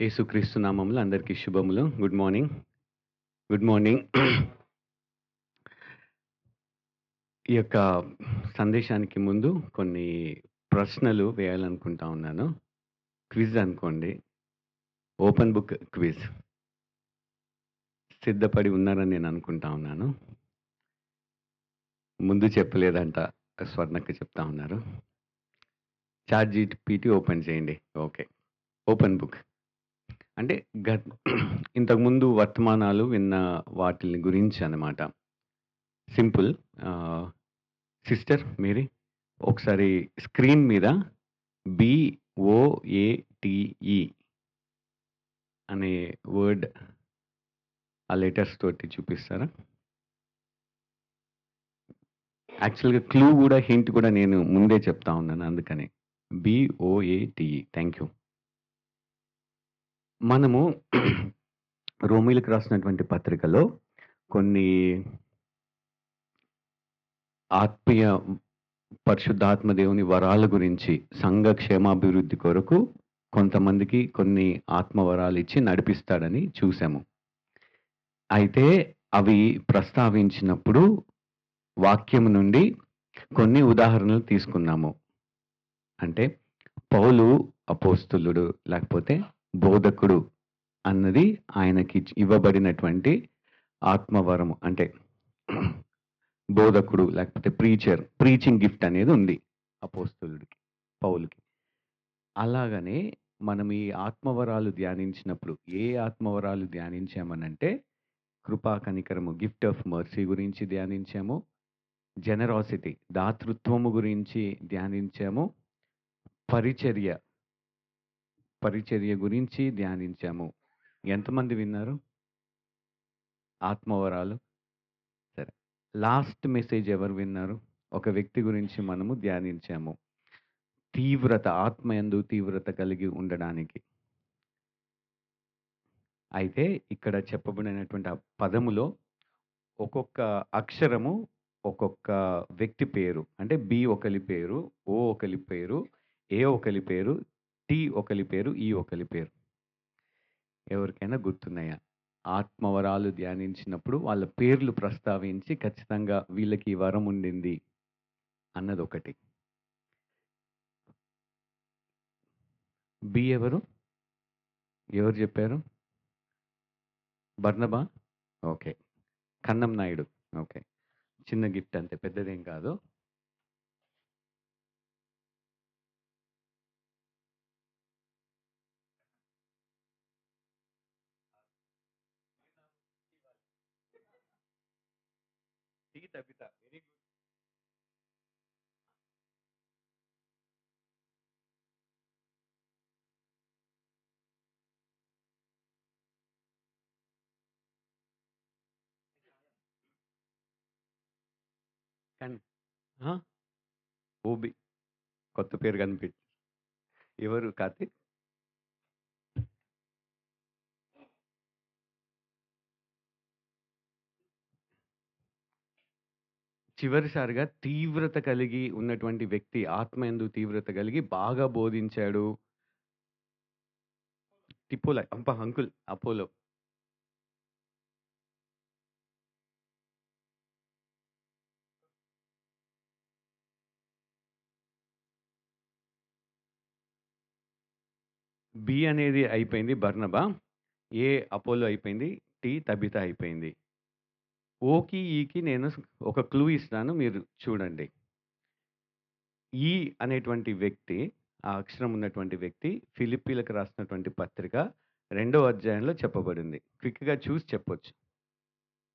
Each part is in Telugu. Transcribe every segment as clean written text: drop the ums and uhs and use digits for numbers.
యేసుక్రీస్తు నామములో అందరికీ శుభములు. Good morning. Good morning. ఈ యొక్క సందేశానికి ముందు కొన్ని ప్రశ్నలు వేయాలనుకుంటా ఉన్నాను. క్విజ్ అనుకోండి. Open book quiz. సిద్ధపడి ఉన్నారని నేను అనుకుంటా ఉన్నాను. ముందు చెప్పలేదంట. స్వర్ణక్క చెప్తా ఉన్నారు. చాట్ జీపీటీ ఓపెన్ చేయండి. ఓకే. Open book. అంటే గత్ ఇంతకుముందు వర్తమానాలు విన్న వాటిల్ని గురించి అన్నమాట. సింపుల్. సిస్టర్ మేరీ ఒకసారి స్క్రీన్ మీద బిఓఏటిఈ అనే వర్డ్ ఆ లెటర్స్ తోటి చూపిస్తారా? యాక్చువల్‌గా క్లూ గూడా, హింట్ గూడా నేను ముందే చెప్తా ఉన్నాను అందుకనే. బిఓఏటిఈ. Thank you. మనము రోమీయులకు రాసినటువంటి పత్రికలో కొన్ని ఆత్మీయ పరిశుద్ధాత్మ దేవుని వరాల గురించి సంఘ క్షేమాభివృద్ధి కొరకు కొంతమందికి కొన్ని ఆత్మ వరాలిచ్చి నడిపిస్తాడని చూసాము. అయితే అవి ప్రస్తావించినప్పుడు వాక్యము నుండి కొన్ని ఉదాహరణలు తీసుకున్నాము. అంటే పౌలు అపోస్తలుడు లేకపోతే బోధకుడు అన్నది ఆయనకి ఇవ్వబడినటువంటి ఆత్మవరము. అంటే బోధకుడు లేకపోతే ప్రీచింగ్ గిఫ్ట్ అనేది ఉంది అపోస్తలుడికి, పౌలుకి. అలాగనే మనం ఈ ఆత్మవరాలు ధ్యానించినప్పుడు ఏ ఆత్మవరాలు ధ్యానించామనంటే కృపా కనికరము, గిఫ్ట్ ఆఫ్ మర్సీ గురించి ధ్యానించాము. జెనరాసిటీ, దాతృత్వము గురించి ధ్యానించాము. పరిచర్య, పరిచర్య గురించి ధ్యానించాము. ఎంతమంది విన్నారు? ఆత్మవరాలు. సరే. లాస్ట్ మెసేజ్ ఎవరు విన్నారు? ఒక వ్యక్తి గురించి మనము ధ్యానించాము. తీవ్రత, ఆత్మయందు తీవ్రత కలిగి ఉండడానికి. అయితే ఇక్కడ చెప్పబడినటువంటి ఆ పదములో ఒక్కొక్క అక్షరము ఒక్కొక్క వ్యక్తి పేరు. అంటే బి ఒకలి పేరు, ఓ ఒకలి పేరు, ఏ ఒకలి పేరు, టి ఒకలి పేరు, ఈ ఒకలి పేరు. ఎవరికైనా గుర్తున్నాయా? ఆత్మవరాలు ధ్యానించినప్పుడు వాళ్ళ పేర్లు ప్రస్తావించి ఖచ్చితంగా వీళ్ళకి ఈ వరం ఉండింది అన్నదొకటి. బి ఎవరు? ఎవరు చెప్పారు? Barnaba? Okay. Kannam Naidu. Okay. చిన్న గిఫ్ట్ అంతే, పెద్దదేం కాదు. T Tabitha. Very good. కానీ ఆ! ఓబి. కొత్త పేరు కనిపించి ఎవరు కార్తీక్? చివరిసారిగా తీవ్రత కలిగి ఉన్నటువంటి వ్యక్తి, ఆత్మయందు తీవ్రత కలిగి బాగా బోధించాడు. టిపోలా అబ్బా! Uncle Apollo. బి అనేది అయిపోయింది బర్నబా. ఏ అపోలో అయిపోయింది. టి తబిత అయిపోయింది. ఓకి, ఈకి నేను ఒక క్లూ ఇస్తాను, మీరు చూడండి. ఈ అనేటువంటి వ్యక్తి, ఆ అక్షరం ఉన్నటువంటి వ్యక్తి ఫిలిప్పీలకు రాసినటువంటి పత్రిక 2వ అధ్యాయంలో చెప్పబడింది. క్విక్‌గా చూసి చెప్పొచ్చు.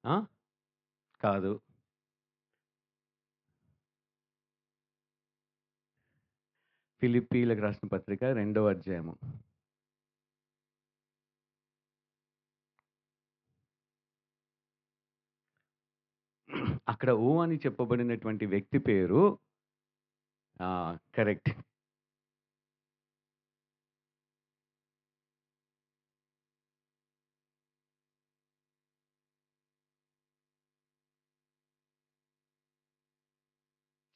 ఆ! కాదు. ఫిలిప్పీలకు రాసిన పత్రిక 2వ అధ్యాయము. అక్కడ ఓ అని చెప్పబడినటువంటి వ్యక్తి పేరు కరెక్ట్.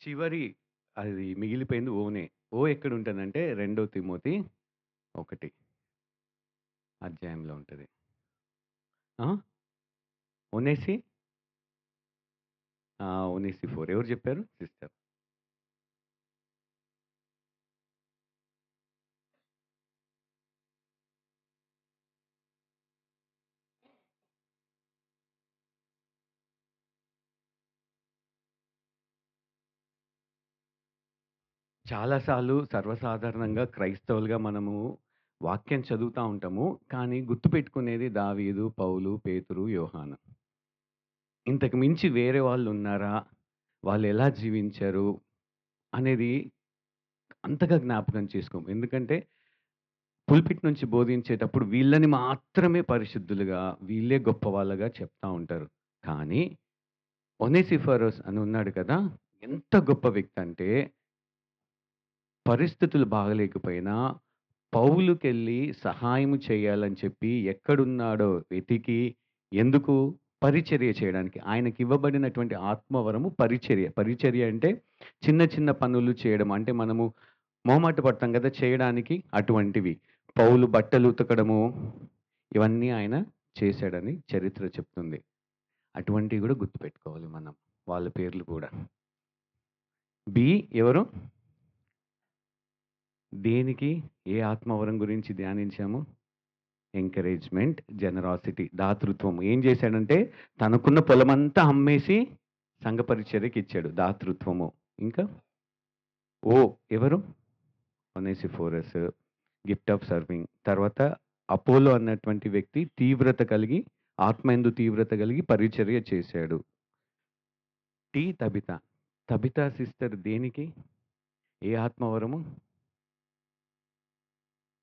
చివరి అది మిగిలిపోయింది ఓనే. ఓ ఎక్కడుంటదంటే 2 తిమోతి 1. అధ్యాయంలో ఉంటది. ఆ! ఒనేసి ఒనేసిఫోర్ ఎవరు చెప్పారు? సిస్టర్. చాలా సార్లు సర్వసాధారణంగా క్రైస్తవులుగా మనము వాక్యం చదువుతా ఉంటాము. కానీ గుర్తుపెట్టుకునేది దావీదు, పౌలు, పేతురు, యోహాను. ఇంతకు మించి వేరే వాళ్ళున్నారా? వాళ్ళెలా జీవించారు? అనేది అంతగా జ్ఞాపకం చేసుకోము. ఎందుకంటే పుల్పిట్ నుంచి బోధించేటప్పుడు వీళ్ళని మాత్రమే పరిశుద్ధులుగా, వీళ్ళే గొప్పవాళ్ళుగా చెప్తా ఉంటారు. కానీ ఒనేసిఫరస్ అని ఉన్నాడు కదా! ఎంత గొప్ప వ్యక్తంటే పరిస్థితులు బాగలేకపోయినా పౌలుకెళ్ళి సహాయం చేయాలని చెప్పి ఎక్కడున్నాడో వెతికి ఎందుకు? పరిచర్య చేయడానికి. ఆయనకివ్వబడినటువంటి ఆత్మవరము పరిచర్య. పరిచర్య అంటే చిన్న చిన్న పనులు చేయడం. అంటే మనము మొహమాట పడతాం గదా! చేయడానికి అటువంటివి. పౌలు బట్టలు ఉతకడము ఇవన్నీ ఆయన చేశాడని చరిత్ర చెప్తుంది. అటువంటివి గూడా గుర్తుపెట్టుకోవాలి మనం. వాళ్ళ పేర్లు కూడా. బి ఎవరు? దేనికి? ఏ ఆత్మవరం గురించి ధ్యానించాము? ఎంకరేజ్‌మెంట్, జనరాసిటీ, దాతృత్వం. ఏం చేశాడంటే తనకున్న పొలమంతా అమ్మేసి సంఘ పరిచర్యకిచ్చాడు. దాతృత్వము. ఇంకా ఓ ఎవరు? ఒనేసిఫోరస్, గిఫ్ట్ ఆఫ్ సర్వింగ్. తర్వాత అపోలో అన్నటువంటి వ్యక్తి తీవ్రత కలిగి, ఆత్మయందు తీవ్రత కలిగి పరిచర్య చేశాడు. తబిత. తబిత సిస్టర్ దేనికి? ఏ ఆత్మవరము?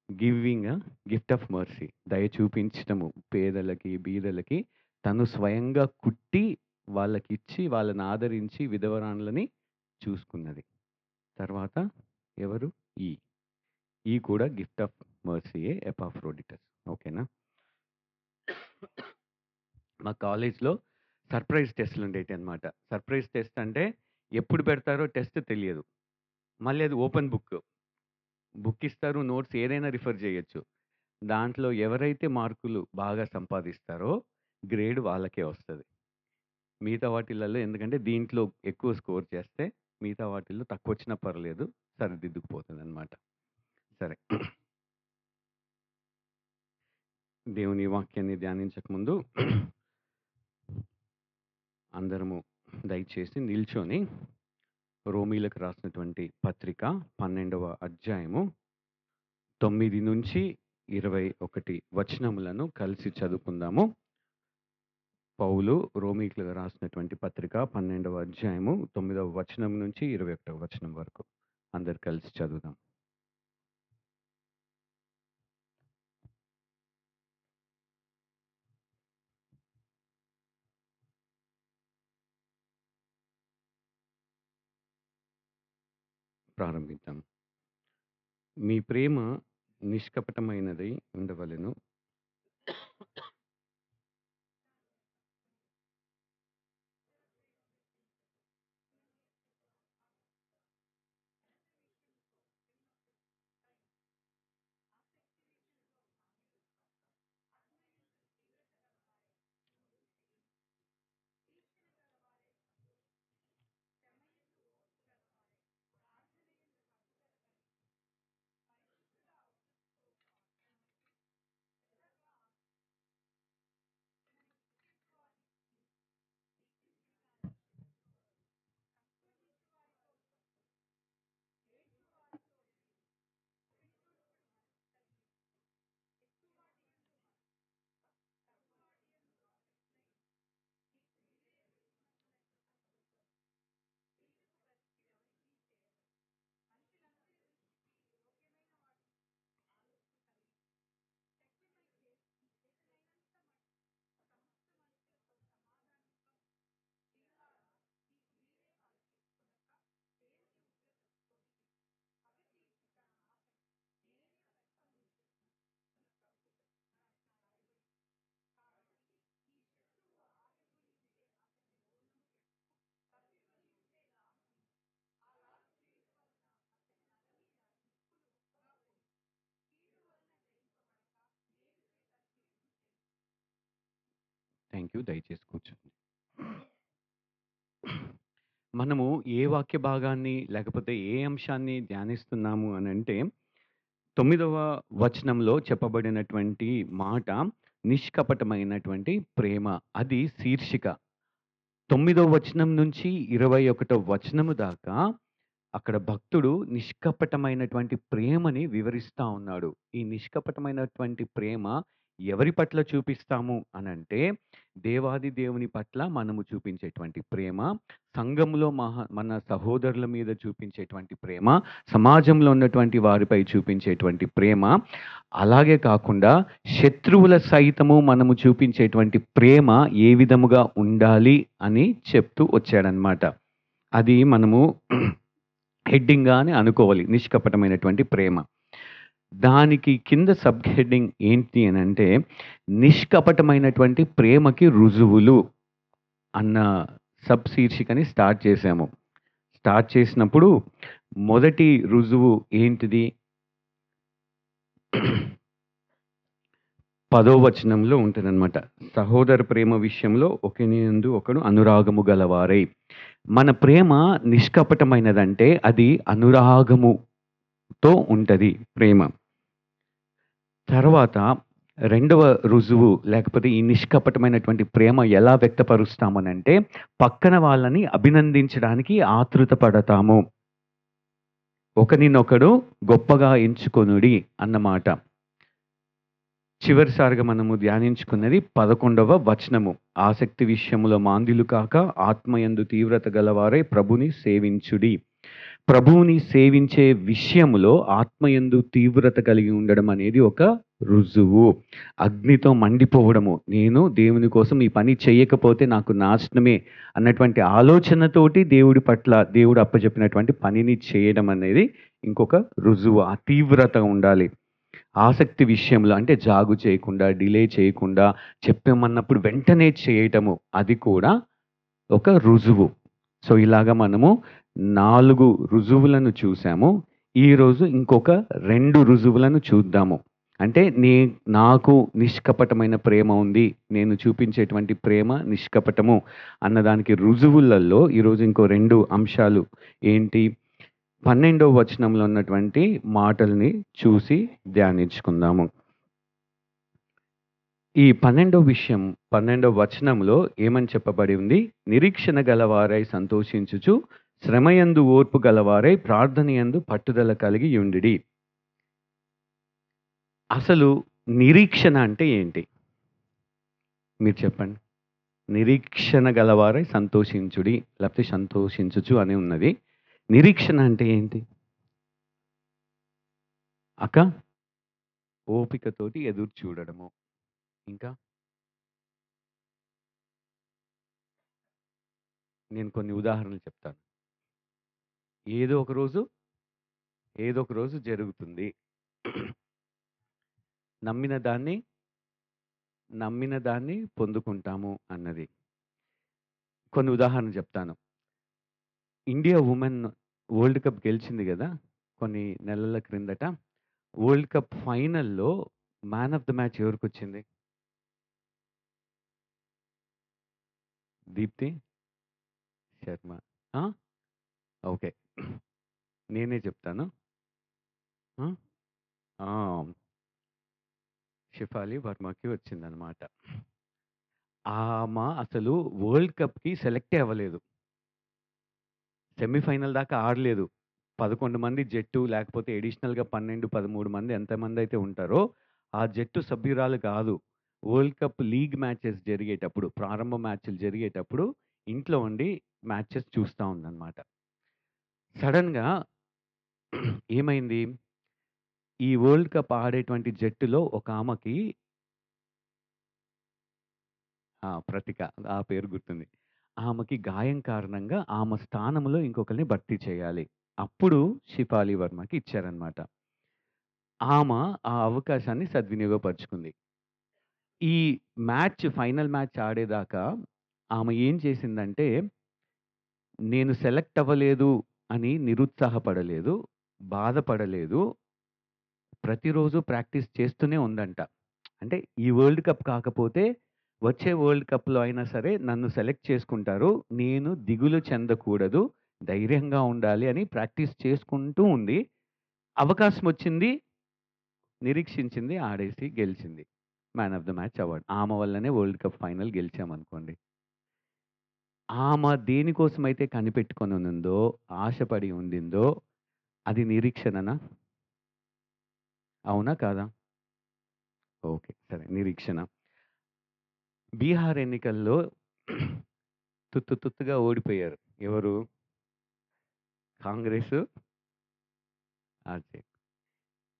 గివింగా? Gift of mercy. దయ చూపించటము. పేదలకి, బీదలకి తను స్వయంగా కుట్టి వాళ్ళకిచ్చి, వాళ్ళని ఆదరించి విధవరాండ్లని చూసుకున్నది. తర్వాత ఎవరు? ఈ. ఈ కూడా గిఫ్ట్ ఆఫ్ మర్సీయే ఎపాఫ్రోడిటస్. ఓకేనా? మా కాలేజ్‌లో సర్ప్రైజ్ టెస్ట్‌లుండేటియనమాట. సర్ప్రైజ్ టెస్ట్ అంటే ఎప్పుడు పెడతారో టెస్ట్ తెలియదు. మళ్ళీ అది ఓపెన్ బుక్. బుక్ ఇస్తారు. నోట్స్ ఏదైనా రిఫర్ చేయొచ్చు. దాంట్లో ఎవరైతే మార్కులు బాగా సంపాదిస్తారో గ్రేడ్ వాళ్ళకే వస్తది. మిగతా వాటిలలో ఎందుకంటే దీంట్లో ఎక్కువ స్కోర్ చేస్తే మిగతా వాటిల్లో తక్కువొచ్చినా పర్లేదు. సరిదిద్దుకుపోతదనమాట. సరే. దేవుని వాక్యాన్ని ధ్యానించక ముందు అందరము దయచేసి నిల్చొని రోమీలకు రాసినటువంటి పత్రిక 12వ అధ్యాయము 9-21 వచనములను కలిసి చదువుకుందాము. పౌలు రోమీయులకు రాసినటువంటి పత్రిక 12వ అధ్యాయము 9వ వచనం నుంచి 21వ వచనం వరకు. అందరు కలిసి చదువుదాం. ప్రారంభిద్దాం. మీ ప్రేమ నిష్కపటమైనదై ఉండవలెను. Thank you. దయచేసి కూర్చోండి. మనము ఏ వాక్య భాగాన్ని లేకపోతే ఏ అంశాన్ని ధ్యానిస్తున్నాము అనంటే 9వ వచనంలో చెప్పబడినటువంటి మాట నిష్కపటమైనటువంటి ప్రేమ. అది శీర్షిక. 9వ వచనం నుంచి 21వ వచనము దాకా అక్కడ భక్తుడు నిష్కపటమైనటువంటి ప్రేమని వివరిస్తా ఉన్నాడు. ఈ నిష్కపటమైనటువంటి ప్రేమ ఎవరి పట్ల చూపిస్తాము అనంటే, దేవాది దేవుని పట్ల మనము చూపించేటువంటి ప్రేమ, సంఘంలో మన సహోదరుల మీద చూపించేటువంటి ప్రేమ, సమాజంలో ఉన్నటువంటి వారిపై చూపించేటువంటి ప్రేమ, అలాగే కాకుండా శత్రువుల సైతము మనము చూపించేటువంటి ప్రేమ ఏ విధముగా ఉండాలి అని చెప్తూ వచ్చాడనమాట. అది మనము హెడ్డింగ్‌గానే అనుకోవాలి. నిష్కపటమైనటువంటి ప్రేమ. దానికి కింద సబ్ హెడ్డింగ్ ఏంటి అనంటే, నిష్కపటమైనటువంటి ప్రేమకి రుజువులు అన్న సబ్ శీర్షికని స్టార్ట్ చేశాము. స్టార్ట్ చేసినప్పుడు మొదటి రుజువు ఏంటిది? 10వ వచనంలో ఉంటదనమాట. సహోదర ప్రేమ విషయంలో ఒకనియందు ఒకడు అనురాగము గలవారై. మన ప్రేమ నిష్కపటమైనదంటే అది అనురాగముతో ఉంటది ప్రేమ. తర్వాత రెండవ రుజువు లేకపోతే ఈ నిష్కపటమైనటువంటి ప్రేమ ఎలా వ్యక్తపరుస్తామనంటే, పక్కన వాళ్ళని అభినందించడానికి ఆతృత పడతాము. ఒకనినొకడు గొప్పగా ఎంచుకొనుడి అన్నమాట. చివరిసారిగా మనము ధ్యానించుకున్నది 11వ వచనము. ఆసక్తి విషయములో మాంద్యులు కాక ఆత్మయందు తీవ్రత గలవారై ప్రభుని సేవించుడి. ప్రభువుని సేవించే విషయములో ఆత్మయందు తీవ్రత కలిగి ఉండడం అనేది ఒక రుజువు. అగ్నితో మండిపోవడము, నేను దేవుని కోసం ఈ పని చేయకపోతే నాకు నాశనమే అన్నటువంటి ఆలోచనతోటి దేవుడి పట్ల దేవుడు అప్పచెప్పినటువంటి పనిని చేయడం అనేది ఇంకొక రుజువు. ఆ తీవ్రత ఉండాలి. ఆసక్తి విషయంలో అంటే జాగు చేయకుండా, డిలే చేయకుండా, చెప్పమన్నప్పుడు వెంటనే చేయటము, అది కూడా ఒక రుజువు. సో ఇలాగ మనము 4 రుజువులను చూసాము. ఈరోజు ఇంకొక 2 రుజువులను చూద్దాము. అంటే నాకు నిష్కపటమైన ప్రేమ ఉంది, నేను చూపించేటువంటి ప్రేమ నిష్కపటము అన్నదానికి రుజువులలో ఈరోజు ఇంకో 2 అంశాలు ఏంటి? 12వ వచనంలో ఉన్నటువంటి మాటల్ని చూసి ధ్యానించుకుందాము. ఈ 12వ వచనంలో ఏమని చెప్పబడి ఉంది? నిరీక్షణ గలవారై సంతోషించుచు, శ్రమయందు ఓర్పు గలవారై ప్రార్థనయందు పట్టుదల కలిగి యుండిడి. అసలు నిరీక్షణ అంటే ఏంటి? మీరు చెప్పండి. నిరీక్షణ గలవారై సంతోషించుడి, లేకపోతే సంతోషించుచు అని ఉన్నది. నిరీక్షణ అంటే ఏంటి? అక్క, ఓపికతోటి ఎదురు చూడడము. ఇంకా నేను కొన్ని ఉదాహరణలు చెప్తాను. ఏదో ఒక రోజు జరుగుతుంది. నమ్మిన దాన్ని పొందుకుంటాము అన్నది. కొన్ని ఉదాహరణలు చెప్తాను. ఇండియా ఉమెన్ వరల్డ్ కప్ గెలిచింది కదా కొన్ని నెలల క్రిందట. వరల్డ్ కప్ ఫైనల్లో మ్యాన్ ఆఫ్ ద మ్యాచ్ ఎవరికొచ్చింది? దీప్తి శర్మ. ఓకే, నేనే చెప్తాను. షెఫాలి వర్మకి వచ్చిందనమాట. ఆమె అసలు వరల్డ్ కప్‌కి సెలెక్టే అవ్వలేదు. సెమీఫైనల్ దాకా ఆడలేదు. 11 మంది జట్టు, లేకపోతే అడిషనల్‌గా 12, 13 మంది ఎంతమంది అయితే ఉంటారో ఆ జట్టు సభ్యురాలు కాదు. వరల్డ్ కప్ లీగ్ మ్యాచెస్ జరిగేటప్పుడు, ప్రారంభ మ్యాచ్‌లు జరిగేటప్పుడు ఇంట్లో ఉండి మ్యాచెస్ చూస్తా ఉందన్నమాట. సడెన్‌గా ఏమైంది? ఈ వరల్డ్ కప్ ఆడేటువంటి జట్టులో ఒక ఆమెకి ప్రతిక, ఆ పేరు గుర్తుంది. ఆమెకి గాయం కారణంగా ఆమె స్థానంలో ఇంకొకరిని భర్తీ చేయాలి. అప్పుడు షిఫాలి వర్మకి ఇచ్చారన్నమాట. ఆమె ఆ అవకాశాన్ని సద్వినియోగపరుచుకుంది. ఈ ఫైనల్ మ్యాచ్ ఆడేదాకా ఆమె ఏం చేసిందంటే, నేను సెలెక్ట్ అవ్వలేదు అని నిరుత్సాహపడలేదు, బాధపడలేదు. ప్రతిరోజు ప్రాక్టీస్ చేస్తూనే ఉందంట. అంటే ఈ వరల్డ్ కప్ కాకపోతే వచ్చే వరల్డ్ కప్‌లో అయినా సరే నన్ను సెలెక్ట్ చేసుకుంటారు. నేను దిగులు చెందకూడదు. ధైర్యంగా ఉండాలి అని ప్రాక్టీస్ చేసుకుంటూ ఉంది. అవకాశం వచ్చింది. నిరీక్షించింది. ఆడేసి గెలిచింది. Man of the match award. ఆమె వల్లనే వరల్డ్ కప్ ఫైనల్ గెలిచామనుకోండి. ఆమె దేనికోసమైతే కనిపెట్టుకొనుందో, ఆశపడి ఉండిందో అది నిరీక్షణనా? అవునా? కాదా? ఓకే. సరే. నిరీక్షణ. బీహార్ ఎన్నికల్లో తుత్తుగా ఓడిపోయారు. ఎవరు? కాంగ్రెసు అదే.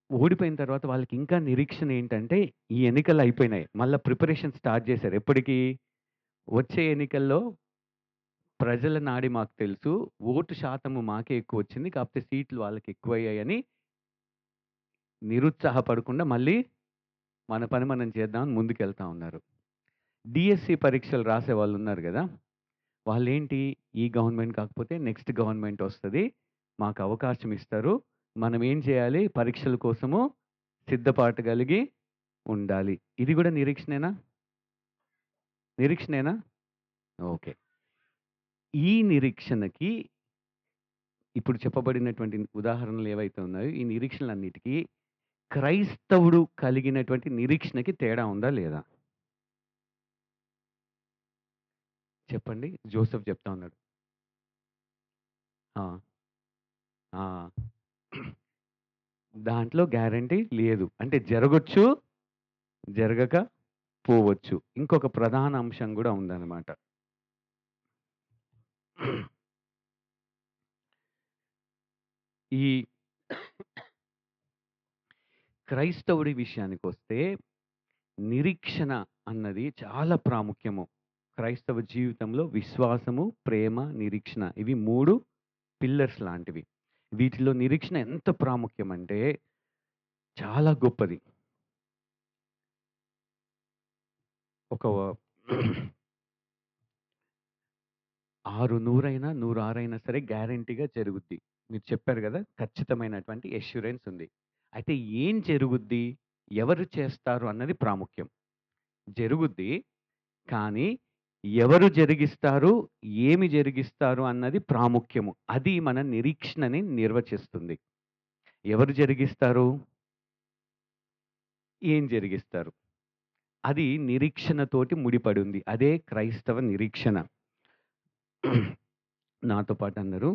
ఓడిపోయిన తర్వాత వాళ్ళకి ఇంకా నిరీక్షణ ఏంటంటే, ఈ ఎన్నికలు అయిపోయినాయి. మళ్ళా ప్రిపరేషన్ స్టార్ట్ చేశారు. ఎప్పటికి? వచ్చే ఎన్నికల్లో ప్రజల నాడి మాకు తెలుసు. ఓటు శాతము మాకే ఎక్కువొచ్చింది. కాపోతే సీట్లు వాళ్ళకి ఎక్కువయ్యాయని నిరుత్సాహపడకుండా మళ్ళీ మన పని మనం చేద్దామని ముందుకెళ్తా ఉన్నారు. డీఎస్సీ పరీక్షలు రాసేవాళ్ళున్నారు గదా! వాళ్ళేంటి, ఈ గవర్నమెంట్ కాకపోతే నెక్స్ట్ గవర్నమెంట్ ఒస్తది. మాకు అవకాశం ఇస్తారు. మనం ఏం చేయాలి? పరీక్షల కోసము సిద్ధపాటు కలిగి ఉండాలి. ఇది గూడా నిరీక్షణేనా? నిరీక్షణేనా? ఓకే. ఈ నిరీక్షణకి ఇప్పుడు చెప్పబడినటువంటి ఉదాహరణలు ఏవైతే ఉన్నాయో, ఈ నిరీక్షణలన్నిటికి క్రైస్తవుడు కలిగినటువంటి నిరీక్షణకి తేడా ఉందా? లేదా? చెప్పండి. జోసెఫ్ చెప్తా ఉన్నాడు. ఆ! ఆ! దాంట్లో గ్యారంటీ లేదు. అంటే జరగొచ్చు, జరగక పోవచ్చు. ఇంకొక ప్రధాన అంశం గూడా ఉందనమాట. ఈ క్రైస్తవుడి విషయానికొస్తే నిరీక్షణ అన్నది చాలా ప్రాముఖ్యము. క్రైస్తవ జీవితంలో విశ్వాసము, ప్రేమ, నిరీక్షణ ఇవి 3 పిల్లర్స్ లాంటివి. వీటిలో నిరీక్షణ ఎంత ప్రాముఖ్యమంటే చాలా గొప్పది. ఒక 6 100 106 సరే గ్యారంటీగా జరుగుద్ది. మీరు చెప్పారు గదా! ఖచ్చితమైనటువంటి అష్యూరెన్స్ ఉంది. అయితే ఏం జరుగుద్ది? ఎవరు చేస్తారు అన్నది ప్రాముఖ్యం. జరుగుద్ది. కానీ ఎవరు జరిగిస్తారు? ఏమి జరిగిస్తారు అన్నది ప్రాముఖ్యము. అది మన నిరీక్షణని నిర్వచిస్తుంది. ఎవరు జరిగిస్తారు? ఏం జరిగిస్తారు? అది నిరీక్షణతోటి ముడిపడి ఉంది. అదే క్రైస్తవ నిరీక్షణ. నాతో పాటు అందరూ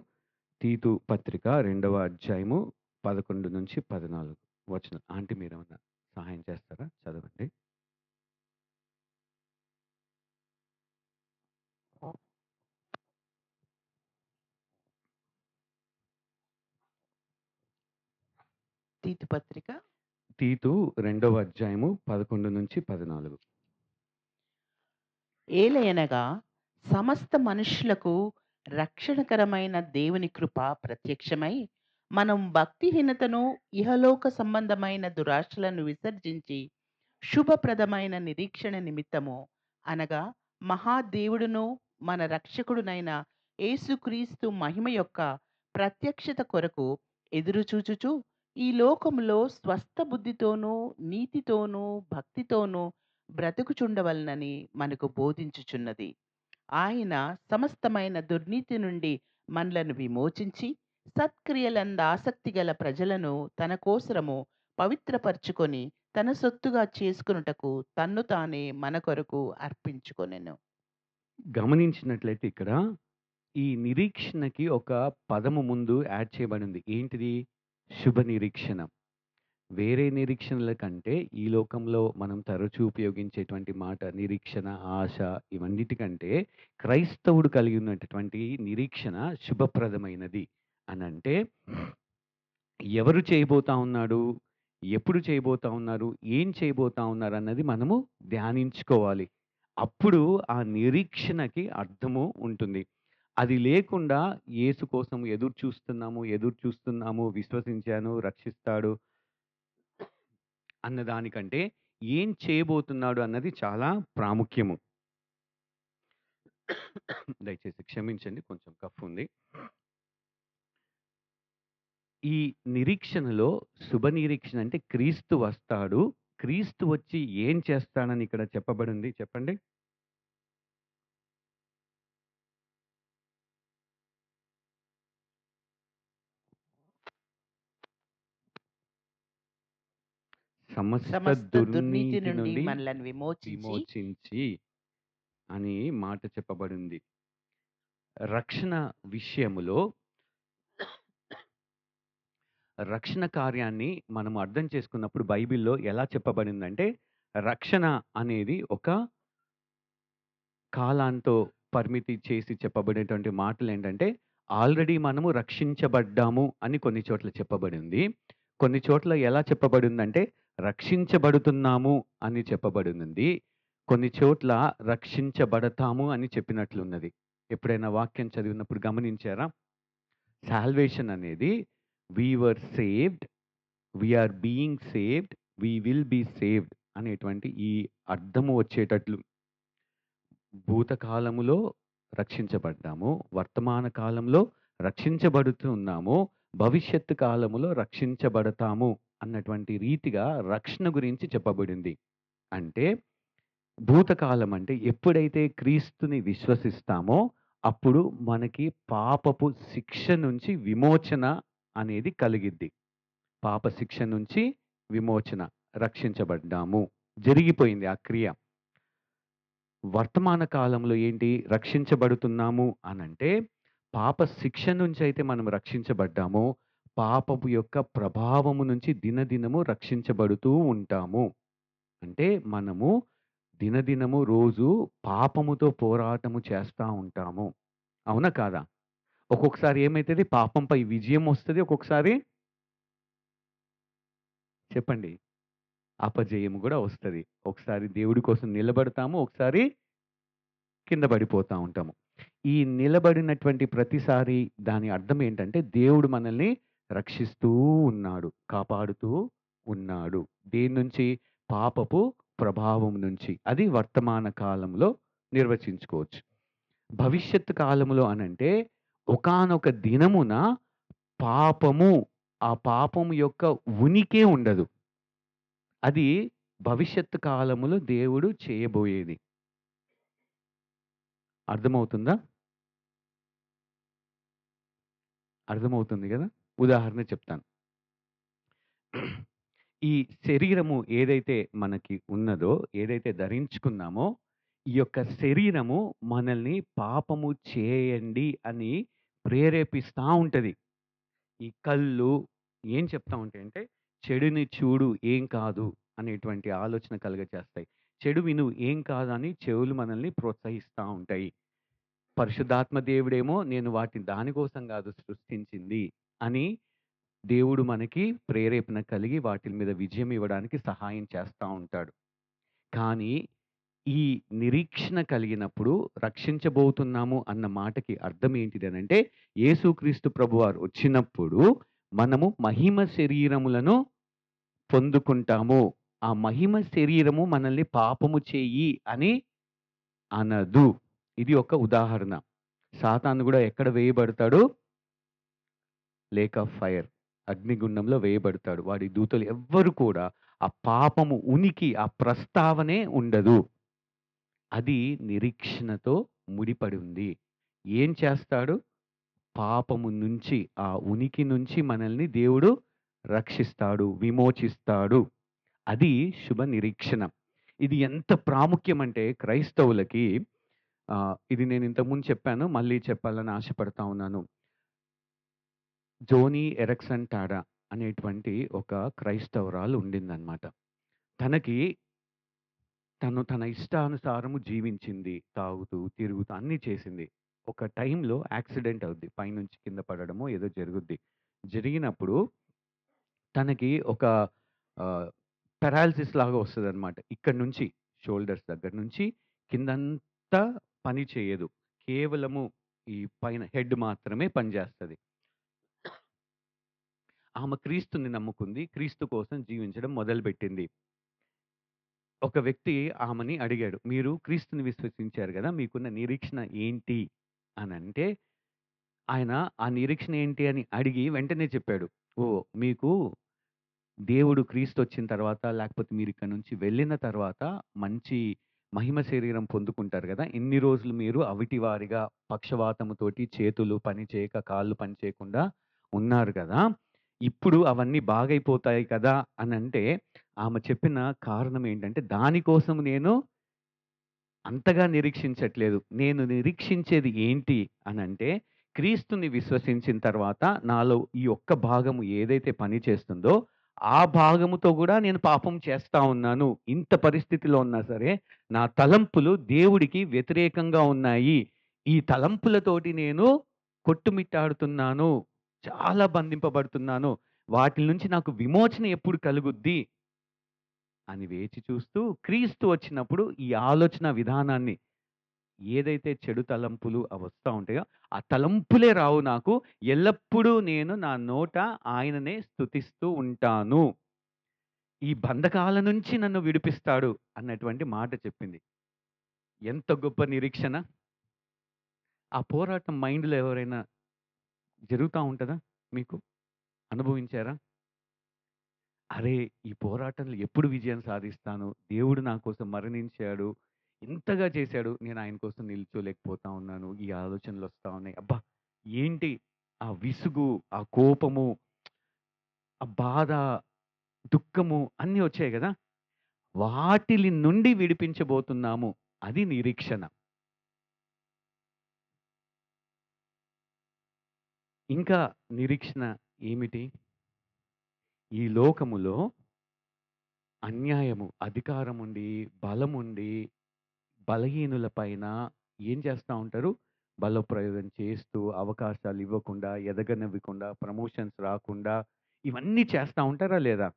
తీతు పత్రిక 2వ అధ్యాయము 11-14 వచనం. ఆంటీ మీరేమన్నా సహాయం చేస్తారా? చదవండి. తీతు పత్రిక తీతు 2వ అధ్యాయము 11-14. ఏలయనగా సమస్త మనుష్యులకు రక్షణకరమైన దేవుని కృప ప్రత్యక్షమై మనం భక్తిహీనతను ఇహలోక సంబంధమైన దురాశలను విసర్జించి శుభప్రదమైన నిరీక్షణ నిమిత్తము అనగా మహాదేవుడును మన రక్షకుడునైన యేసుక్రీస్తు మహిమ యొక్క ప్రత్యక్షత కొరకు ఎదురుచూచుచు ఈ లోకములో స్వస్థ బుద్ధితోనూ నీతితోనూ భక్తితోనూ బ్రతుకుచుండవలనని మనకు బోధించుచున్నది. ఆయన సమస్తమైన దుర్నీతి నుండి మనలను విమోచించి సత్క్రియలందు ఆసక్తి గల ప్రజలను తన కోసరము పవిత్రపరచుకొని తన సొత్తుగా చేసుకొనుటకు తన్ను తానే మన కొరకు అర్పించుకొనెను. గమనించినట్లయితే ఇక్కడ ఈ నిరీక్షణకి ఒక పదము ముందు యాడ్ చేయబడింది. ఏంటిది? శుభ నిరీక్షణ. వేరే నిరీక్షణల కంటే ఈ లోకంలో మనం తరచూ ఉపయోగించేటువంటి మాట నిరీక్షణ, ఆశ ఇవన్నిటికంటే క్రైస్తవుడు కలిగి ఉన్నటువంటి నిరీక్షణ శుభప్రదమైనది అనంటే ఎవరు చేయబోతా ఉన్నాడు? ఎప్పుడు చేయబోతా ఉన్నారు? ఏం చేయబోతా ఉన్నారన్నది మనము ధ్యానించుకోవాలి. అప్పుడు ఆ నిరీక్షణకి అర్థము ఉంటుంది. అది లేకుండా యేసు కోసం ఎదురు చూస్తున్నాము, విశ్వసించాను, రక్షిస్తాడు అన్న దానికంటే ఏం చేయబోతున్నాడు అన్నది చాలా ప్రాముఖ్యము. దయచేసి క్షమించండి. కొంచెం కఫ్ ఉంది. ఈ నిరీక్షణలో శుభ నిరీక్షణ అంటే క్రీస్తు వస్తాడు. క్రీస్తు వచ్చి ఏం చేస్తాడని ఇక్కడ చెప్పబడింది చెప్పండి? సమస్త సమస్త దుర్నీతి దుర్నీతి నుండి నుండి మనలను విమోచించి విమోచించి అని మాట చెప్పబడింది. రక్షణ విషయములో రక్షణ కార్యాన్ని మనం అర్థం చేసుకున్నప్పుడు బైబిల్‌లో ఎలా చెప్పబడిందంటే, రక్షణ అనేది ఒక కాలాంతో పరిమితి చేసి చెప్పబడేటువంటి మాటలేంటంటే, ఆల్రెడీ మనము రక్షించబడ్డాము అని కొన్ని చోట్ల చెప్పబడింది. కొన్ని చోట్ల ఎలా చెప్పబడిందంటే, రక్షించబడుతున్నాము అని చెప్పబడినుంది. కొన్ని చోట్ల రక్షించబడతాము అని చెప్పినట్లున్నది. ఎప్పుడైనా వాక్యం చదివినప్పుడు గమనించారా? సాల్వేషన్ అనేది we were saved, we are being saved, we will be saved అనేటువంటి ఈ అర్థము వచ్చేటట్లు భూతకాలములో రక్షించబడ్డాము. వర్తమాన కాలంలో రక్షించబడుతున్నాము. భవిష్యత్తు కాలములో రక్షించబడతాము అన్నటువంటి రీతిగా రక్షణ గురించి చెప్పబడింది. అంటే భూతకాలం అంటే ఎప్పుడైతే క్రీస్తుని విశ్వసిస్తామో అప్పుడు మనకి పాపపు శిక్ష నుంచి విమోచన అనేది కలిగిద్ది. పాప శిక్ష నుంచి విమోచన, రక్షించబడ్డాము. జరిగిపోయింది ఆ క్రియ. వర్తమాన కాలంలో ఏంటి? రక్షించబడుతున్నాము అనంటే, పాప శిక్ష నుంచయితే మనం రక్షించబడ్డామో, పాపపు యొక్క ప్రభావము నుంచి దినదినము రక్షించబడుతూ ఉంటాము. అంటే మనము దినదినము రోజు పాపముతో పోరాటము చేస్తా ఉంటాము. అవునా కాదా? ఒక్కొక్కసారి ఏమైతది? పాపంపై విజయం వస్తది. ఒక్కొక్కసారి చెప్పండి. అపజయం గూడా వస్తది. ఒకసారి దేవుడి కోసం నిలబడతాము. ఒకసారి కింద పడిపోతా ఉంటాము. ఈ నిలబడినటువంటి ప్రతిసారి దాని అర్థం ఏంటంటే, దేవుడు మనల్ని రక్షిస్తూ ఉన్నాడు. కాపాడుతూ ఉన్నాడు. దేని నుంచి? పాపపు ప్రభావం నుంచి. అది వర్తమాన కాలంలో నిర్వచించుకోవచ్చు. భవిష్యత్తు కాలములో అనంటే, ఒకానొక దినమున పాపము, ఆ పాపము యొక్క ఉనికే ఉండదు. అది భవిష్యత్తు కాలములో దేవుడు చేయబోయేది. అర్థమవుతుందా? అర్థమవుతుంది గదా! ఉదాహరణ చెప్తాను. ఈ శరీరము ఏదైతే మనకి ఉన్నదో, ఏదైతే ధరించుకున్నామో, ఈ యొక్క శరీరము మనల్ని పాపము చేయండి అని ప్రేరేపిస్తా ఉంటది. ఈ కళ్ళు ఏం చెప్తా ఉంటాయంటే, చెడుని చూడు ఏం కాదు అనేటువంటి ఆలోచన కలుగజేస్తాయి. చెడు విను ఏం కాదని చెవులు మనల్ని ప్రోత్సహిస్తా ఉంటాయి. పరిశుద్ధాత్మ దేవుడేమో నేను వాటిని దానికోసం కాదు సృష్టించింది అని దేవుడు మనకి ప్రేరేపణ కలిగి వాటి మీద విజయం ఇవ్వడానికి సహాయం చేస్తా ఉంటాడు. కానీ ఈ నిరీక్షణ కలిగినప్పుడు రక్షించబోతున్నాము అన్న మాటకి అర్థం ఏంటిదనంటే, యేసుక్రీస్తు ప్రభువారు వచ్చినప్పుడు మనము మహిమ శరీరములను పొందుకుంటాము. ఆ మహిమ శరీరము మనల్ని పాపము చెయ్యి అని అనదు. ఇది ఒక ఉదాహరణ. సాతాను గూడా ఎక్కడ వేయబడతాడు? Lake of fire. అగ్నిగుండంలో వేయబడతాడు. వాడి దూతలు ఎవ్వరు కూడా ఆ పాపము ఉనికి, ఆ ప్రస్తావనే ఉండదు. అది నిరీక్షణతో ముడిపడి ఉంది. ఏం చేస్తాడు? పాపము నుంచి, ఆ ఉనికి నుంచి మనల్ని దేవుడు రక్షిస్తాడు, విమోచిస్తాడు. అది శుభ నిరీక్షణ. ఇది ఎంత ప్రాముఖ్యమంటే క్రైస్తవులకి ఇది నేను ఇంతకుముందు చెప్పాను. మళ్ళీ చెప్పాలని ఆశపడతా ఉన్నాను. జోనీ ఎరిక్సన్ టాడా అనేటువంటి ఒక క్రైస్తవురాలు ఉండిందనమాట. తనకి తన ఇష్టానుసారము జీవించింది. తాగుతూ, తిరుగుతూ అన్నీ చేసింది. ఒక టైంలో యాక్సిడెంట్ అవుద్ది. పైనుంచి కింద పడడమో ఏదో జరుగుద్ది. జరిగినప్పుడు తనకి ఒక ఆహ్, పారాలిసిస్ లాగా వస్తదనమాట. ఇక్కడి నుంచి షోల్డర్స్ దగ్గర నుంచి కిందంతా పని చేయదు. కేవలము ఈ పైన హెడ్ మాత్రమే పనిచేస్తది. ఆమె క్రీస్తుని నమ్ముకుంది. క్రీస్తు కోసం జీవించడం మొదలుపెట్టింది. ఒక వ్యక్తి ఆమెని అడిగాడు. "మీరు క్రీస్తుని విశ్వసించారు గదా! మీకున్న నిరీక్షణ ఏంటి?" అనంటే, ఆయన ఆ నిరీక్షణ ఏంటి అని అడిగి వెంటనే చెప్పాడు. "ఓహ్! మీకు దేవుడు క్రీస్తొచ్చిన తర్వాత, లేకపోతే మీరిక్కడి నుంచి వెళ్ళిన తర్వాత మంచి మహిమ శరీరం పొందుకుంటారు గదా! ఇన్ని రోజులు మీరు అవిటివారిగా పక్షవాతముతోటి చేతులు పని చేయక, కాళ్ళు పని చేయకుండా ఉన్నారు గదా! ఇప్పుడు అవన్నీ బాగైపోతాయి కదా! అనంటే, ఆమె చెప్పిన కారణం ఏంటంటే, దానికోసం నేను అంతగా నిరీక్షించట్లేదు. నేను నిరీక్షించేది ఏంటి అనంటే, క్రీస్తుని విశ్వసించిన తర్వాత నాలో ఈ ఒక్క భాగము ఏదైతే పని చేస్తుందో, ఆ భాగముతో గూడా నేను పాపం చేస్తా ఉన్నాను. ఇంత పరిస్థితిలో ఉన్నా సరే, నా తలంపులు దేవుడికి వ్యతిరేకంగా ఉన్నాయి. ఈ తలంపులతోటి నేను కొట్టుమిట్టాడుతున్నాను. చాలా బంధింపబడుతున్నాను. వాటిల నుంచి నాకు విమోచన ఎప్పుడు కలుగుద్ది? అని వేచి చూస్తూ, క్రీస్తు వచ్చినప్పుడు ఈ ఆలోచన విధానాన్ని ఏదైతే చెడు తలంపులు అవొస్తా ఉంటాయో, ఆ తలంపులే రావు నాకు. ఎల్లప్పుడూ నేను నా నోట ఆయననే స్తుతిస్తూ ఉంటాను. ఈ బంధకాల నుంచి నన్ను విడిపిస్తాడు అన్నటువంటి మాట చెప్పింది. ఎంత గొప్ప నిరీక్షణ! ఆ పోరాటం మైండ్‌లో ఎవరైనా జరుగుతా ఉంటదా మీకు? అనుభవించారా? అరే! ఈ పోరాటంలో ఎప్పుడు విజయం సాధిస్తాను? దేవుడు నా కోసం మరణించాడు. ఇంతగా చేశాడు. నేను ఆయన కోసం నిల్చోలేకపోతా ఉన్నాను. ఈ ఆలోచనలొస్తా ఉన్నాయి. అబ్బా! ఏంటి ఆ విసుగు, ఆ కోపము, ఆ బాధ, దుఃఖము అన్నీ వచ్చాయి గదా! వాటిలి నుండి విడిపించబోతున్నాము. అది నిరీక్షణ. ఇంకా నిరీక్షణ ఏమిటి? ఈ లోకములో అన్యాయము, అధికారముండి, బలముండి బలహీనుల పైన ఏం చేస్తా ఉంటారు? బలప్రయోగం చేస్తూ, అవకాశాలివ్వకుండా, ఎదగనివ్వకుండా, ప్రమోషన్స్ రాకుండా, ఇవన్నీ చేస్తా ఉంటారా లేదా?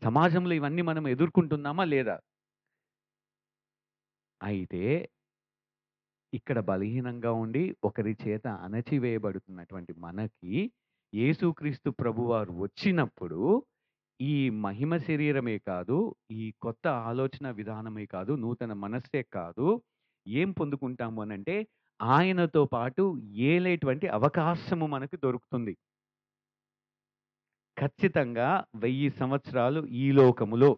సమాజంలో ఇవన్నీ మనం ఎదుర్కొంటున్నామా లేదా? అయితే ఇక్కడ బలహీనంగా ఉండి, ఒకరి చేత అణచివేయబడుతున్నటువంటి మనకి, యేసుక్రీస్తు ప్రభువారు వచ్చినప్పుడు, ఈ మహిమ శరీరమే కాదు, ఈ కొత్త ఆలోచన విధానమే కాదు, నూతన మనస్సే కాదు, ఏం పొందుకుంటాము అనంటే, ఆయనతో పాటు ఏలేటువంటి అవకాశము మనకు దొరుకుతుంది. ఖచ్చితంగా 1000 సంవత్సరాలు ఈ లోకములో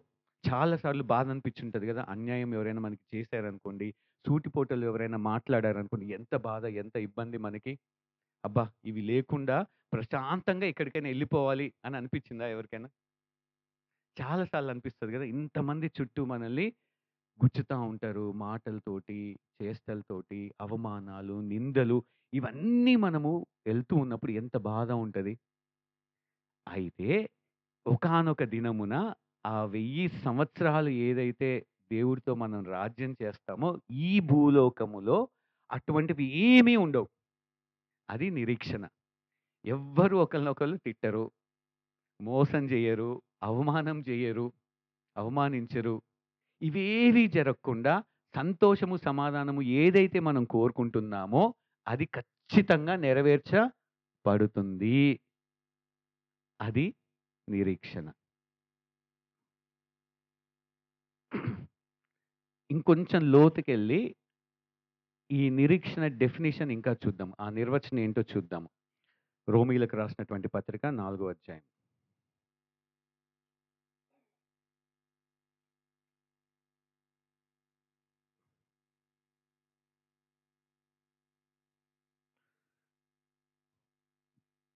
చాలా సార్లు బాధ అనిపించుంటది గదా! అన్యాయం ఎవరైనా మనకి చేశారనుకోండి, సూటిపోటలు ఎవరైనా మాట్లాడారనుకోండి, ఎంత బాధ, ఎంత ఇబ్బంది మనకి. అబ్బా! ఇవి లేకుండా ప్రశాంతంగా ఎక్కడికైనా ఎళ్ళిపోవాలి అని అనిపించిందా ఎవరికైనా? చాలా సార్లు అనిపిస్తది గదా! ఇంతమంది చుట్టూ మనల్ని గుచ్చుతా ఉంటారు. మాటలతోటి, చేష్టలతోటి, అవమానాలు, నిందలు ఇవన్నీ మనము ఎళ్తూ ఉన్నప్పుడు ఎంత బాధ ఉంటది. అయితే ఒకానొక దినమున ఆ 1000 సంవత్సరాలు ఏదైతే దేవుడితో మనం రాజ్యం చేస్తామో, ఈ భూలోకములో అటువంటివి ఏమీ ఉండవు. అది నిరీక్షణ. ఎవ్వరు ఒకళ్ళనొకళ్ళు తిట్టరు, మోసం జెయ్యరు, అవమానం జెయ్యరు, అవమానించరు. ఇవేవీ జరగకుండా సంతోషము, సమాధానము ఏదైతే మనం కోరుకుంటున్నామో అది ఖచ్చితంగా నెరవేర్చబడుతుంది. అది నిరీక్షణ. ఇంకొంచెం లోతుకెళ్ళి ఈ నిరీక్షణ డెఫినిషన్ ఇంకా చూద్దాం. ఆ నిర్వచనం ఏంటో చూద్దాము. రోమీయులకు రాసినటువంటి పత్రిక 4 అధ్యాయం.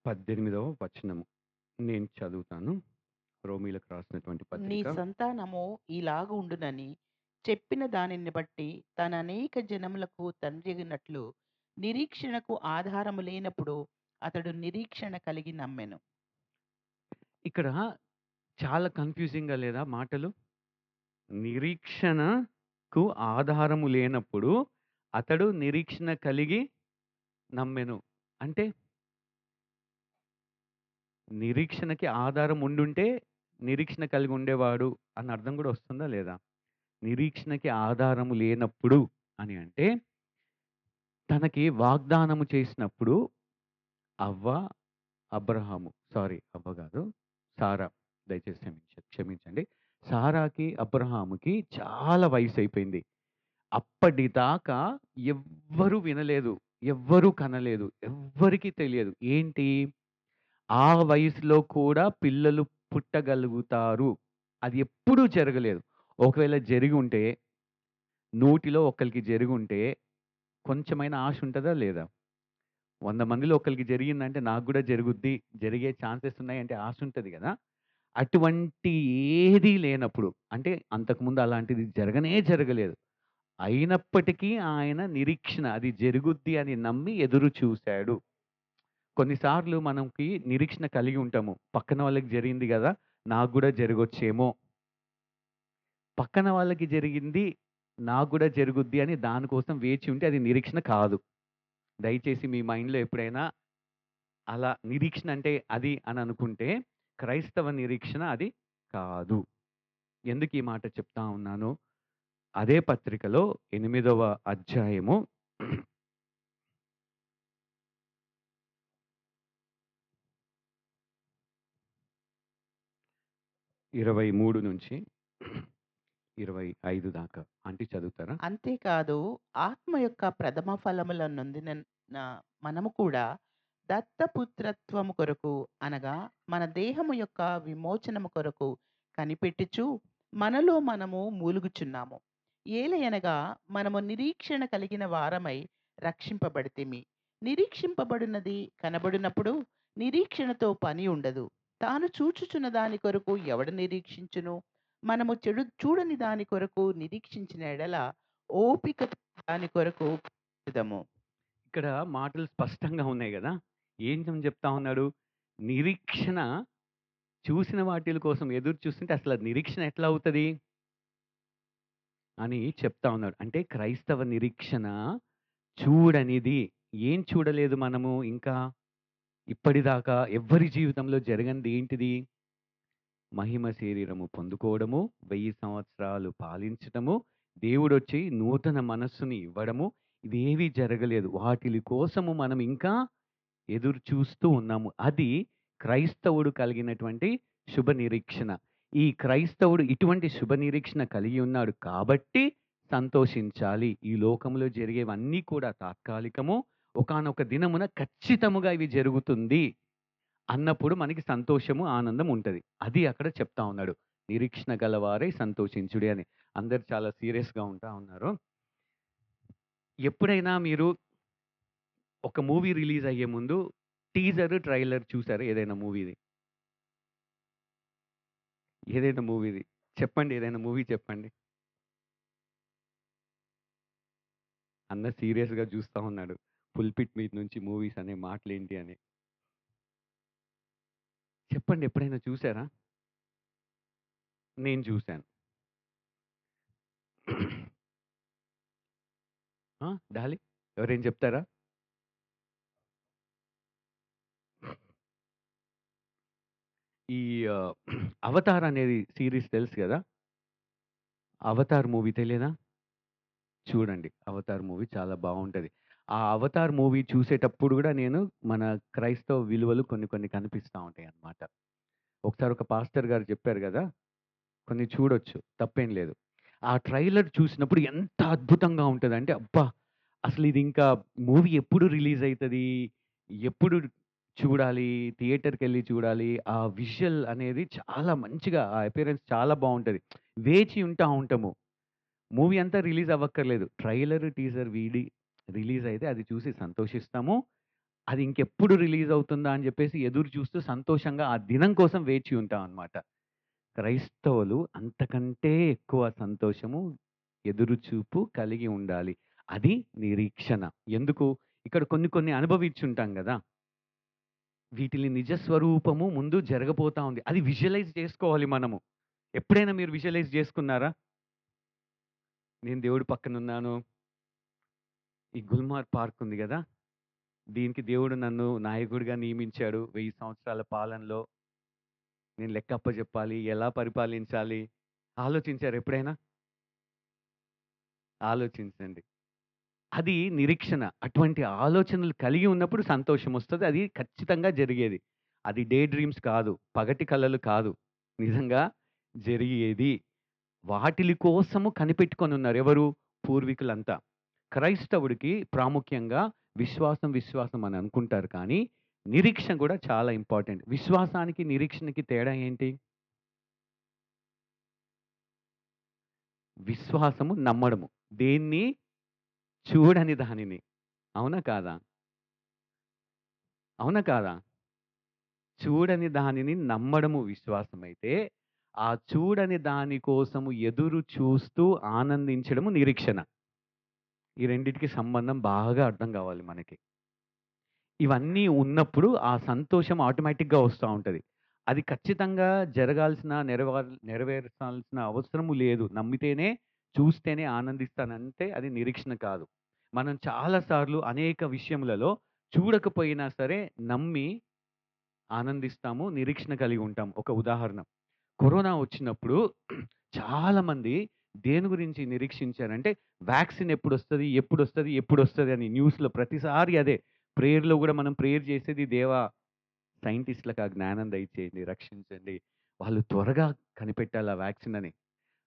18వ వచనము. నేను చదువుతాను. రోమీయులకు రాసినటువంటి నీ పత్రిక. సంతానము ఇలాగుండునని చెప్పిన దానిని బట్టి తననేక జనములకు తండ్రియగునట్లు నిరీక్షణకు ఆధారము లేనప్పుడు అతడు నిరీక్షణ కలిగి నమ్మెను. ఇక్కడ చాలా కన్‌ఫ్యూజింగ్‌గా లేదా మాటలు? నిరీక్షణకు ఆధారము లేనప్పుడు అతడు నిరీక్షణ కలిగి నమ్మెను. అంటే నిరీక్షణకి ఆధారం ఉండుంటే నిరీక్షణ కలిగి ఉండేవాడు అన్న అర్థం గూడా వస్తుందా లేదా? నిరీక్షణకి ఆధారము లేనప్పుడు అని అంటే, తనకి వాగ్దానము చేసినప్పుడు అవ్వ, అబ్రహాము అవ్వ గాదు. సారా దయచేసి క్షమించండి. సారాకి, అబ్రహాముకి చాలా వయసయిపోయింది. అప్పటిదాకా ఎవ్వరు వినలేదు. ఎవ్వరు కనలేదు. ఎవ్వరికీ తెలియదు. ఏంటి? ఆ వయసులో కూడా పిల్లలు పుట్టగలుగుతారు. అది ఎప్పుడూ జరగలేదు. ఒకవేళ జరిగి ఉంటే, 100లో ఒకళ్ళకి జరిగుంటే కొంచెమైనా ఆశ ఉంటదా? లేదా? 100 మందిలో ఒకళ్ళకి జరిగిందంటే నాకు గూడా జరుగుద్ది, జరిగే ఛాన్సెస్ ఉన్నాయంటే ఆశ ఉంటది గదా! అటువంటి ఏదీ లేనప్పుడు, అంటే అంతకుముందు అలాంటిది జరగలేదు. అయినప్పటికీ ఆయన నిరీక్షణ అది జరుగుద్ది అని నమ్మి ఎదురు చూసాడు. కొన్నిసార్లు మనకి నిరీక్షణ కలిగి ఉంటాము. పక్కన వాళ్ళకి జరిగింది గదా! నాకు గూడా జరగొచ్చేమో. పక్కన వాళ్ళకి జరిగింది నాకు గూడా జరుగుద్ది అని దాని కోసం వేచి ఉంటే అది నిరీక్షణ కాదు. దయచేసి మీ మైండ్‌లో ఎప్పుడైనా అలా నిరీక్షణ అంటే అది అని అనుకుంటే క్రైస్తవ నిరీక్షణ అది కాదు. ఎందుకు ఈ మాట చెప్తా ఉన్నాను? అదే పత్రికలో 8వ అధ్యాయము 23 నుంచి 25 దాకా. ఆంటీ చదువుతారా? అంతేకాదు ఆత్మ యొక్క ప్రథమ ఫలముల నొందిన మనము కూడా దత్తపుత్రత్వము కొరకు అనగా మన దేహము యొక్క విమోచనము కొరకు కనిపెట్టుచు మనలో మనము మూలుగుచున్నాము. ఏలయనగా మనము నిరీక్షణ కలిగిన వారమై రక్షింపబడితిమి. నిరీక్షింపబడినది కనబడినప్పుడు నిరీక్షణతో పని ఉండదు. తాను చూచుచున్న దాని కొరకు ఎవడు నిరీక్షించును? మనము చూడని దాని కొరకు నిరీక్షించిన ఎడల ఓపికతో దాని కొరకు కనిపెట్టుదము. ఇక్కడ మాటలు స్పష్టంగా ఉన్నాయి గదా! ఏం చెప్తా ఉన్నాడు? నిరీక్షణ చూసిన వాటిల కోసం ఎదురు చూస్తుంటే అసలు అది నిరీక్షణ ఎట్లా అవుతది? అని చెప్తా ఉన్నాడు. అంటే క్రైస్తవ నిరీక్షణ చూడనిది. ఏం చూడలేదు మనము ఇంకా? ఇప్పటిదాకా ఎవ్వరి జీవితంలో జరగనిది ఏంటిది? మహిమ శరీరము పొందుకోవడము, 1000 సంవత్సరాలు పాలించటము, దేవుడొచ్చి నూతన మనస్సుని ఇవ్వడము, ఇవేవీ జరగలేదు. వాటిలి కోసము మనం ఇంకా ఎదురు చూస్తూ ఉన్నాము. అది క్రైస్తవుడు కలిగినటువంటి శుభ నిరీక్షణ. ఈ క్రైస్తవుడు ఇటువంటి శుభ నిరీక్షణ కలిగి ఉన్నాడు కాబట్టి సంతోషించాలి. ఈ లోకంలో జరిగేవన్నీ కూడా తాత్కాలికము. ఒకానొక దినమున ఖచ్చితముగా ఇవి జరుగుతుంది అన్నప్పుడు మనకి సంతోషము, ఆనందం ఉంటది. అది అక్కడ చెప్తా ఉన్నాడు. నిరీక్షణ గలవారై సంతోషించుడి అని. అందరూ చాలా సీరియస్‌గా ఉంటా ఉన్నారు. ఎప్పుడైనా మీరు ఒక మూవీ రిలీజ్ అయ్యే ముందు టీజర్, ట్రైలర్ చూసారా ఏదైనా మూవీది? ఏదైనా మూవీది? చెప్పండి ఏదైనా మూవీ చెప్పండి. అన్న సీరియస్‌గా చూస్తా ఉన్నాడు. పుల్పిట్ మీద నుంచి మూవీస్ అనే మాటలేంటి అని. చెప్పండి ఎప్పుడైనా చూసారా? నేను చూసాను. ఆ! డాలి ఎవరైనా చెప్తారా? ఈ 'అవతార్' అనేది సీరీస్ తెలుసు గదా! 'అవతార్' మూవీ తెలియదా? చూడండి. 'అవతార్' మూవీ చాలా బావుంటది. ఆ 'అవతార్' మూవీ చూసేటప్పుడు గూడా నేను మన క్రైస్తవ విలువలు కొన్ని కొన్ని కనిపిస్తా ఉంటాయన్నమాట. ఒకసారి ఒక పాస్టర్ గారు చెప్పారు గదా! కొన్ని చూడొచ్చు. తప్పేం లేదు. ఆ ట్రైలర్ చూసినప్పుడు ఎంత అద్భుతంగా ఉంటదంటే, అబ్బా! అసలిదింకా మూవీ ఎప్పుడు రిలీజ్ అయితది? ఎప్పుడు చూడాలి? థియేటర్‌కెళ్ళి చూడాలి. ఆ విజువల్ అనేది చాలా మంచిగా ఆ అపియరెన్స్ చాలా బావుంటది. వేచి ఉంటా ఉంటాము. మూవీ అంతా రిలీజ్ అవ్వక్కర్లేదు. ట్రైలర్, టీజర్ రిలీజ్ అయితే అది చూసి సంతోషిస్తాము. అది ఇంకెప్పుడు రిలీజ్ అవుతుందా అని జెప్పేసి ఎదురు చూస్తూ సంతోషంగా ఆ దినం కోసం వేచి ఉంటాం అన్నమాట. క్రైస్తవులు అంతకంటే ఎక్కువ సంతోషము, ఎదురుచూపు కలిగి ఉండాలి. అది నిరీక్షణ. ఎందుకు? ఇక్కడ కొన్ని కొన్ని అనుభవించుంటాం గదా! వీటిలి నిజ స్వరూపము ముందు జరగబోతా ఉంది. అది విజువలైజ్ చేసుకోవాలి మనము. ఎప్పుడైనా మీరు విజువలైజ్ జేసుకున్నారా? నేను దేవుడి పక్కనున్నాను. ఈ గుల్మార్ పార్క్ ఉంది గదా! దీనికి దేవుడు నన్ను నాయకుడిగా నియమించాడు. 1000 సంవత్సరాల పాలనలో. నేను లెక్క అప్పజెప్పాలి. ఎలా పరిపాలించాలి? ఆలోచించారా ఎప్పుడైనా? ఆలోచించండి. అది నిరీక్షణ. అటువంటి ఆలోచనలు కలిగి ఉన్నప్పుడు సంతోషమొస్తది. అది ఖచ్చితంగా జరిగేది. అది డే డ్రీమ్స్ కాదు. పగటి కలలు కాదు. నిజంగా జరిగేది. వాటిలి కోసము కనిపెట్టుకొనున్నారు. ఎవరు? పూర్వీకులంతా. క్రైస్తవుడికి ప్రాముఖ్యంగా విశ్వాసం, విశ్వాసం అని అనుకుంటారు కానీ, నిరీక్షణ కూడా చాలా ఇంపార్టెంట్. విశ్వాసానికి, నిరీక్షణకి తేడా ఏంటి? విశ్వాసము నమ్మడము. దేన్ని? చూడని దానిని. అవునా కాదా? అవునా కాదా? చూడని దానిని నమ్మడము విశ్వాసమైతే, ఆ చూడని దాని కోసము ఎదురు చూస్తూ ఆనందించడము నిరీక్షణ. ఈ రెండిటికి సంబంధం బాగా అర్థం కావాలి మనకి. ఇవన్నీ ఉన్నప్పుడు ఆ సంతోషం ఆటోమేటిక్‌గా వస్తా ఉంటది. అది ఖచ్చితంగా జరగాల్సిన, నెరవేర్చాల్సిన అవసరము లేదు. నమ్మితేనే, చూస్తేనే ఆనందిస్తానంటే అది నిరీక్షణ కాదు. మనం చాలా సార్లు అనేక విషయములలో చూడకపోయినా సరే నమ్మి ఆనందిస్తాము. నిరీక్షణ కలిగి ఉంటాం. ఒక ఉదాహరణ. కరోనా వచ్చినప్పుడు చాలామంది దేని గురించి నిరీక్షించారంటే, వ్యాక్సిన్ ఎప్పుడొస్తది? ఎప్పుడొస్తది? ఎప్పుడొస్తది? అని న్యూస్‌లో ప్రతిసారి అదే. ప్రేయర్‌లో గూడా మనం ప్రేయర్ చేసేది దేవా సైంటిస్ట్‌లకు ఆ జ్ఞానం దయచేయండి, రక్షించండి. వాళ్ళు త్వరగా కనిపెట్టాలి ఆ వ్యాక్సిన్ అని.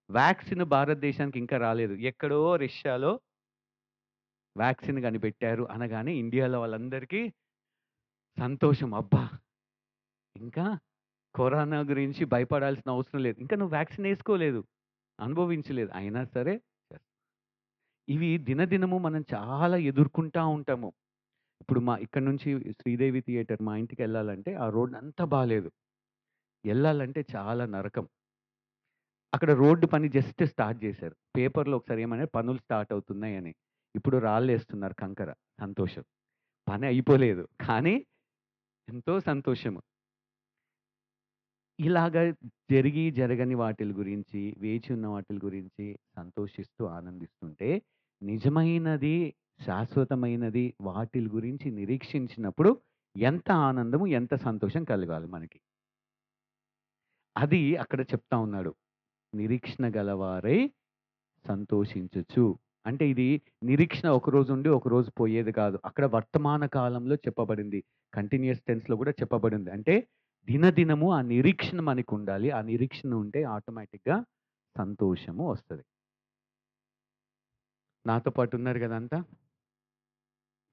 వ్యాక్సిన్ భారతదేశానికి ఇంకా రాలేదు. ఎక్కడో రష్యాలో వ్యాక్సిన్ కనిపెట్టారు అనగానే ఇండియాలో వాళ్ళందరికీ సంతోషం. అబ్బా! ఇంకా కరోనా గురించి భయపడాల్సిన అవసరం లేదు. ఇంకా నువ్వు వ్యాక్సిన్ ఏసుకోలేదు. అనుభవించలేదు. అయినా సరే ఇవి దినదినము మనం చాలా ఎదుర్కొంటా ఉంటాము. ఇప్పుడు ఇక్కడి నుంచి శ్రీదేవి థియేటర్ మా ఇంటికెళ్ళాలంటే ఆ రోడ్ అంతా బాలేదు. ఎళ్ళాలంటే చాలా నరకం. అక్కడ రోడ్డు పని జస్ట్ స్టార్ట్ చేశారు. పేపర్‌లో ఒకసారి ఏమని పనులు స్టార్ట్ అవుతున్నాయని. ఇప్పుడు రాళ్ళేస్తున్నారు కంకర. సంతోషం. పని అయిపోలేదు. కానీ ఎంతో సంతోషము. ఇలాగ జరగని వాటిల గురించి, వేచి ఉన్న వాటిల గురించి సంతోషిస్తూ, ఆనందిస్తుంటే, నిజమైనది, శాశ్వతమైనది వాటిల గురించి నిరీక్షించినప్పుడు ఎంత ఆనందము, ఎంత సంతోషం కలగాలి మనకి. అది అక్కడ చెప్తా ఉన్నాడు. నిరీక్షణ గలవారై సంతోషించుచు. అంటే ఇది నిరీక్షణ ఒకరోజు ఉండి, ఒకరోజు పోయేది కాదు. అక్కడ వర్తమాన కాలంలో చెప్పబడింది. కంటిన్యూయస్ టెన్స్‌లో కూడా చెప్పబడింది. అంటే దినదినము ఆ నిరీక్షణ మనకుండాలి. ఆ నిరీక్షణ ఉంటే ఆటోమేటిక్‌గా సంతోషము వస్తది. నాతో పాటు ఉన్నారు గదా అంతా?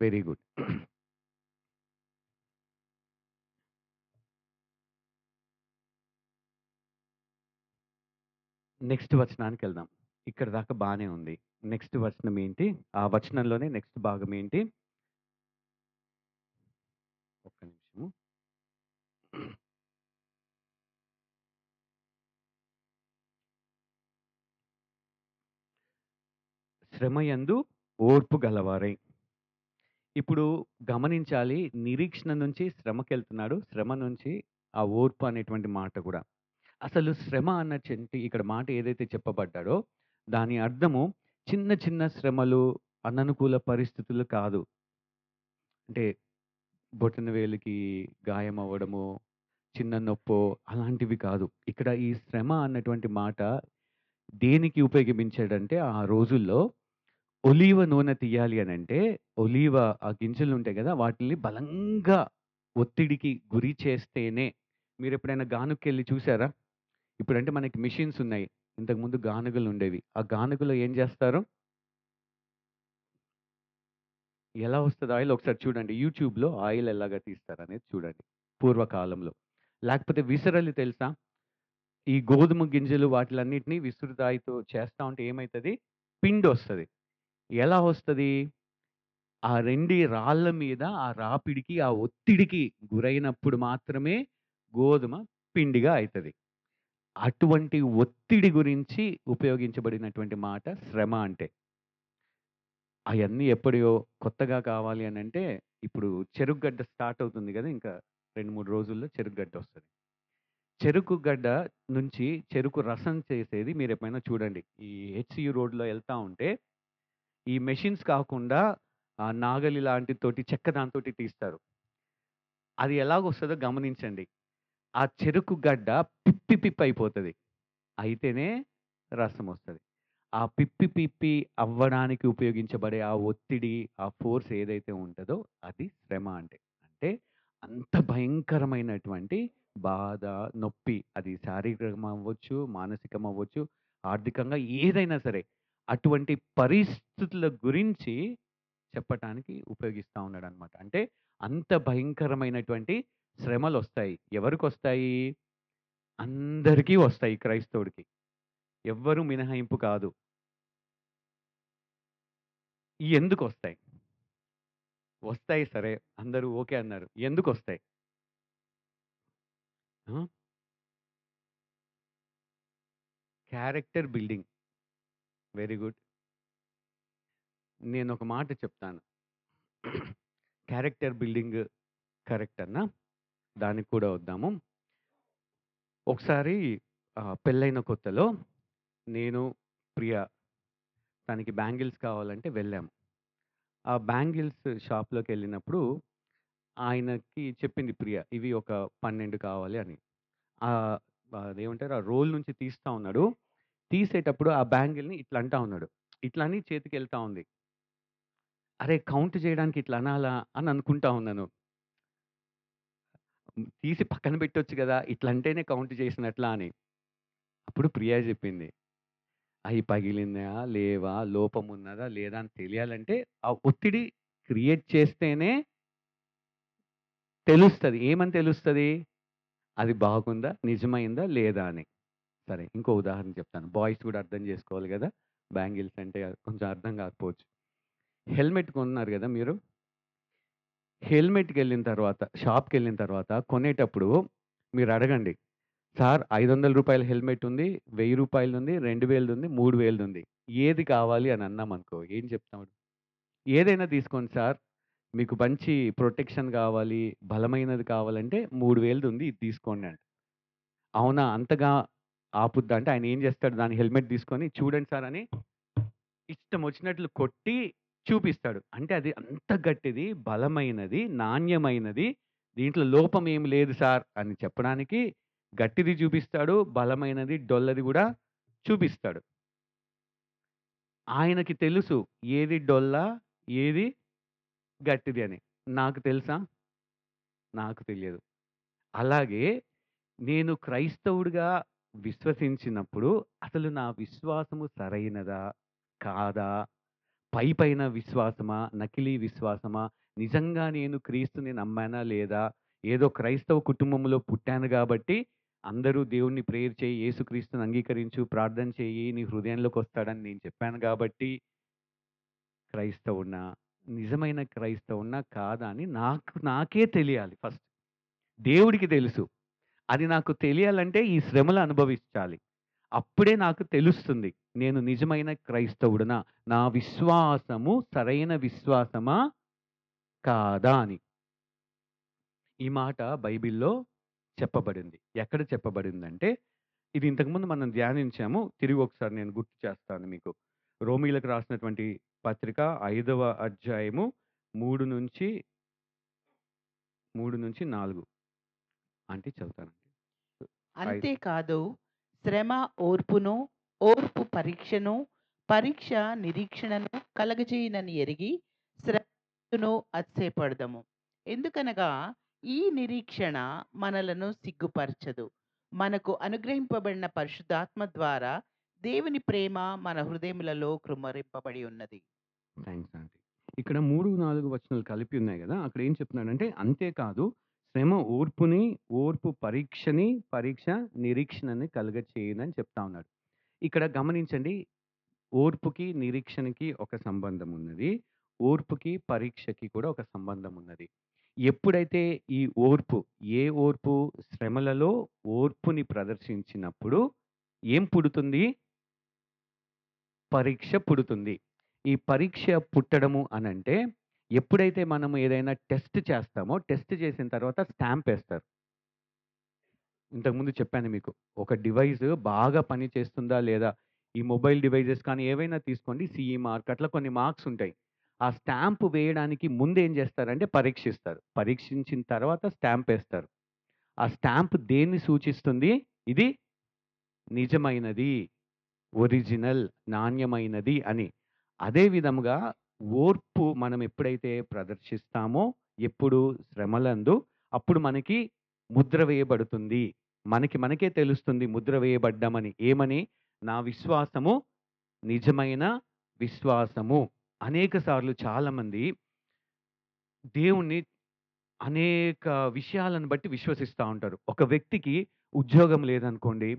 Very good. నెక్స్ట్ వచనానికెళ్దాం. ఇక్కడి దాకా బానే ఉంది. నెక్స్ట్ వచనం ఏంటి? ఆ వచనంలోనే నెక్స్ట్ భాగం ఏంటి? ఒక్క నిమిషము. శ్రమయందు ఓర్పు గలవారై. ఇప్పుడు గమనించాలి, నిరీక్షణ నుంచి శ్రమకెళ్తున్నాడు. శ్రమ నుంచి ఆ ఓర్పు అనేటువంటి మాట గూడా. అసలు శ్రమ అన్నచంటి ఇక్కడ మాట ఏదైతే చెప్పబడ్డాడో, దాని అర్థము చిన్న చిన్న శ్రమలు, అననుకూల పరిస్థితులు కాదు. అంటే బొటన వేలుకి గాయం అవ్వడమో, చిన్న నొప్పో అలాంటివి కాదు. ఇక్కడ ఈ శ్రమ అన్నటువంటి మాట దేనికి ఉపయోగించాడంటే ఆ రోజుల్లో ఒలీవ నూనె తీయాలి అనంటే, ఒలీవ ఆ గింజలుంటాయి గదా! వాటిల్ని బలంగా ఒత్తిడికి గురి చేస్తేనే మీరెప్పుడైనా గానుగకెళ్ళి చూసారా? ఇప్పుడంటే మనకి మెషిన్స్ ఉన్నాయి. ఇంతకుముందు గానుగలుండేవి. ఆ గానుగలో ఏం జేస్తారు? ఎలా వస్తది ఆయిల్ ఒకసారి చూడండి. యూట్యూబ్‌లో ఆయిల్ ఎలాగా తీస్తారనేది చూడండి. పూర్వకాలంలో. లేకపోతే విసరలు తెలుసా? ఈ గోధుమ గింజలు వాటిలన్నిటిని విసృరాయితో చేస్తా ఉంటే ఏమైతది? పిండొస్తది. ఎలా వస్తది? ఆ 2 రాళ్ళ మీద ఆ రాపిడికి, ఆ ఒత్తిడికి గురైనప్పుడు మాత్రమే గోధుమ పిండిగా అయితది. అటువంటి ఒత్తిడి గురించి ఉపయోగించబడినటువంటి మాట శ్రమ అంటే. అయన్నీ ఎప్పుడియో కొత్తగా కావాలి అనంటే, ఇప్పుడు చెరుకు గడ్డ స్టార్ట్ అవుతుంది గదా! ఇంకా 2, 3 రోజుల్లో చెరుకు గడ్డొస్తది. చెరుకు గడ్డ నుంచి చెరుకు రసం చేసేది మీరెప్పుడైనా చూడండి. ఈ హెచ్‌సీయూ రోడ్‌లో ఎళ్తా ఉంటే, ఈ మెషిన్స్ కాకుండా నాగలి లాంటితోటి చెక్క దాంతోటి తీస్తారు. అది ఎలాగొస్తదో గమనించండి. ఆ చెరుకు గడ్డ పిప్పి అయిపోతది. అయితేనే రసమొస్తది. ఆ పిప్పి అవ్వడానికి ఉపయోగించబడే ఆ ఒత్తిడి, ఆ ఫోర్స్ ఏదైతే ఉంటదో అది శ్రమ అంటే. అంటే అంత భయంకరమైనటువంటి బాధ, నొప్పి అది శారీరకం అవ్వచ్చు, మానసికం అవ్వచ్చు, ఆర్థికంగా ఏదైనా సరే. అటువంటి పరిస్థితుల గురించి చెప్పటానికి ఉపయోగిస్తా ఉన్నాడనమాట. అంటే అంత భయంకరమైనటువంటి శ్రమలొస్తాయి. ఎవరికొస్తాయి? అందరికీ వస్తాయి క్రైస్తవుడికి. ఎవ్వరు మినహాయింపు కాదు. ఎందుకొస్తాయి? వస్తాయి సరే. అందరూ ఓకే అన్నారు. ఎందుకొస్తాయి? ఆ! Character building. Very good. నేనొక మాట చెప్తాను. క్యారెక్టర్ బిల్డింగ్ కరెక్ట్ అన్నా? దానికి కూడా వద్దాము. ఒకసారి పెళ్ళైన కొత్తలో నేను, ప్రియ తనకి బ్యాంగిల్స్ కావాలంటే వెళ్ళాము. ఆ బ్యాంగిల్స్ షాప్‌లోకెళ్ళినప్పుడు ఆయనకి చెప్పింది ప్రియ. ఇవి ఒక 12 కావాలి అని. ఆహ్, అదేమంటారు ఆ రోల్ నుంచి తీస్తా ఉన్నాడు. తీసేటప్పుడు ఆ బ్యాంగిల్‌ని ఇట్లా అంటా ఉన్నాడు. ఇట్లా అని చేతికెళ్తా ఉంది. అరే! కౌంట్ చేయడానికి ఇట్లా అనాలా అని అనుకుంటా ఉన్నాను. తీసి పక్కన పెట్టొచ్చు గదా! ఇట్లా అంటేనే కౌంట్ చేసినట్లా అని. అప్పుడు ప్రియ చెప్పింది. అయి పగిలినయా? లేవా? లోపమున్నదా? లేదా? అని తెలియాలంటే ఆ ఒత్తిడి క్రియేట్ చేస్తేనే తెలుస్తది. ఏమని తెలుస్తది? అది బాగుందా? నిజమైందా? లేదా? అని. సరే ఇంకో ఉదాహరణ చెప్తాను. బాయ్స్ కూడా అర్థం చేసుకోవాలి గదా! బ్యాంగిల్స్ అంటే కొంచెం అర్థం కాకపోవచ్చు. హెల్మెట్ కొన్నారు గదా మీరు. హెల్మెట్‌కెళ్ళిన తర్వాత షాప్‌కెళ్ళిన తర్వాత కొనేటప్పుడు మీరడగండి. సార్ రూ. 500 హెల్మెట్ ఉంది. రూ. 1000 ఉంది. 2000 ఉంది. 3000 ఉంది. ఏది కావాలి అని అన్నామనుకో ఏం చెప్తాడు? ఏదైనా తీసుకోండి సార్. మీకు మంచి ప్రొటెక్షన్ కావాలి, బలమైనది కావాలంటే 3000 ఉంది. ఇది తీసుకోండి అంట. అవునా? అంతగా ఆపుద్దా? అంటే ఆయన ఏం చేస్తాడు? దాని హెల్మెట్ తీసుకొని చూడండి సార్ అని ఇష్టం వచ్చినట్లు కొట్టి చూపిస్తాడు. అంటే అది అంత గట్టిది, బలమైనది, నాణ్యమైనది. దీంట్లో లోపం ఏమి లేదు సార్ అని చెప్పడానికి గట్టిది చూపిస్తాడు. బలమైనది, డొల్లది గూడా చూపిస్తాడు. ఆయనకి తెలుసు ఏది డొల్ల, ఏది గట్టిది అని. నాకు తెలుసా? నాకు తెలియదు. అలాగే నేను క్రైస్తవుడిగా విశ్వసించినప్పుడు అసలు నా విశ్వాసము సరైనదా? కాదా? పైపైన విశ్వాసమా? నకిలీ విశ్వాసమా? నిజంగా నేను క్రీస్తుని నమ్మానా లేదా? ఏదో క్రైస్తవ కుటుంబంలో పుట్టాను గాబట్టి, అందరూ దేవుడిని ప్రేయర్ చెయ్యి, యేసుక్రీస్తుని అంగీకరించు, ప్రార్థన చెయ్యి, నీ హృదయంలోకొస్తాడని నేను చెప్పాను గాబట్టి క్రైస్తవుడినా? నిజమైన క్రైస్తవుడినా? కాదా? అని నాకే తెలియాలి ఫస్ట్. దేవుడికి తెలుసు. అది నాకు తెలియాలంటే ఈ శ్రమలు అనుభవించాలి. అప్పుడే నాకు తెలుస్తుంది. నేను నిజమైన క్రైస్తవుడినా? నా విశ్వాసము సరైన విశ్వాసమా? కాదా? అని. ఈ మాట బైబిల్‌లో చెప్పబడింది. ఎక్కడ చెప్పబడిందంటే, ఇది ఇంతకుముందు మనం ధ్యానించాము. తిరిగి ఒకసారి నేను గుర్తు చేస్తాను మీకు. రోమీయులకు రాసినటువంటి పత్రిక 5వ అధ్యాయము 3-4 అంటే చదువుతానండి. 5 అంతేకాదు శ్రమ ఓర్పును, ఓర్పు పరీక్షను, పరీక్ష నిరీక్షణను కలగజేయునని ఎరిగి శ్రమను అతిశయపడదము. ఎందుకనగా ఈ నిరీక్షణ మనలను సిగ్గుపరచదు. మనకు అనుగ్రహింపబడిన పరిశుద్ధాత్మ ద్వారా దేవుని ప్రేమ మన హృదయములలో కృమ్మరింపబడి ఉన్నది. Thanks aunty. ఇక్కడ 3, 4 వచనాలు కలిపి ఉన్నాయి గదా! అక్కడ ఏం చెప్తున్నాడంటే, అంతేకాదు శ్రమ ఓర్పుని, ఓర్పు పరీక్షని, పరీక్ష నిరీక్షణని కలుగచేయునని చెప్తా ఉన్నాడు. ఇక్కడ గమనించండి. ఓర్పుకి, నిరీక్షణకి ఒక సంబంధం ఉన్నది. ఓర్పుకి, పరీక్షకి కూడా ఒక సంబంధం ఉన్నది. ఎప్పుడైతే ఈ ఓర్పు, ఏ ఓర్పు శ్రమలలో ఓర్పుని ప్రదర్శించినప్పుడు ఏం పుడుతుంది? పరీక్ష పుడుతుంది. ఈ పరీక్ష పుట్టడము అనంటే, ఎప్పుడైతే మనం ఏదైనా టెస్ట్ చేస్తామో, టెస్ట్ చేసిన తర్వాత స్టాంపేస్తారు. ఇంతకుముందు చెప్పాను మీకు. ఒక డివైస్ బాగా పని చేస్తుందా లేదా? ఈ మొబైల్ డివైజెస్ కానీ ఏవైనా తీసుకోండి సీఈ మార్క్ అట్లా కొన్ని మార్క్స్ ఉంటాయి. ఆ స్టాంప్ వేయడానికి ముందేం చేస్తారంటే పరీక్షిస్తారు. పరీక్షించిన తర్వాత స్టాంపేస్తారు. ఆ స్టాంప్ దేన్ని సూచిస్తుంది? ఇది నిజమైనది. ఒరిజినల్, నాణ్యమైనది అని. అదే విధముగా ఓర్పు మనం ఎప్పుడైతే ప్రదర్శిస్తామో, ఎప్పుడు శ్రమలందు, అప్పుడు మనకి ముద్ర వేయబడుతుంది. మనకే తెలుస్తుంది ముద్ర వేయబడ్డామని. ఏమని? నా విశ్వాసము నిజమైన విశ్వాసము. అనేక సార్లు చాలామంది దేవుణ్ణి అనేక విషయాలను బట్టి విశ్వసిస్తా ఉంటారు. ఒక వ్యక్తికి ఉద్యోగం లేదనుకోండి,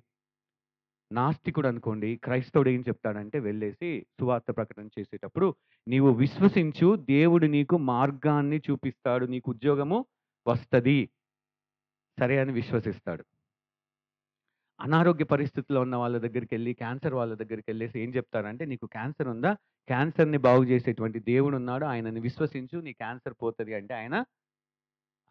నాస్తికుడనుకోండి, క్రైస్తవుడు ఏం చెప్తాడంటే వెళ్ళేసి సువార్త ప్రకటన చేసేటప్పుడు, "నీవు విశ్వసించు, దేవుడు నీకు మార్గాన్ని చూపిస్తాడు. నీకు ఉద్యోగము వస్తది." సరే అని విశ్వసిస్తాడు. అనారోగ్య పరిస్థితిలో ఉన్న వాళ్ళ దగ్గరికెళ్ళి, క్యాన్సర్ వాళ్ళ దగ్గరికెళ్ళేసి ఏం చెప్తారంటే, "నీకు క్యాన్సర్ ఉందా? క్యాన్సర్‌ని బాగు చేసేటువంటి దేవుడున్నాడు. ఆయనని విశ్వసించు. నీ క్యాన్సర్ పోతది" అంటే ఆయన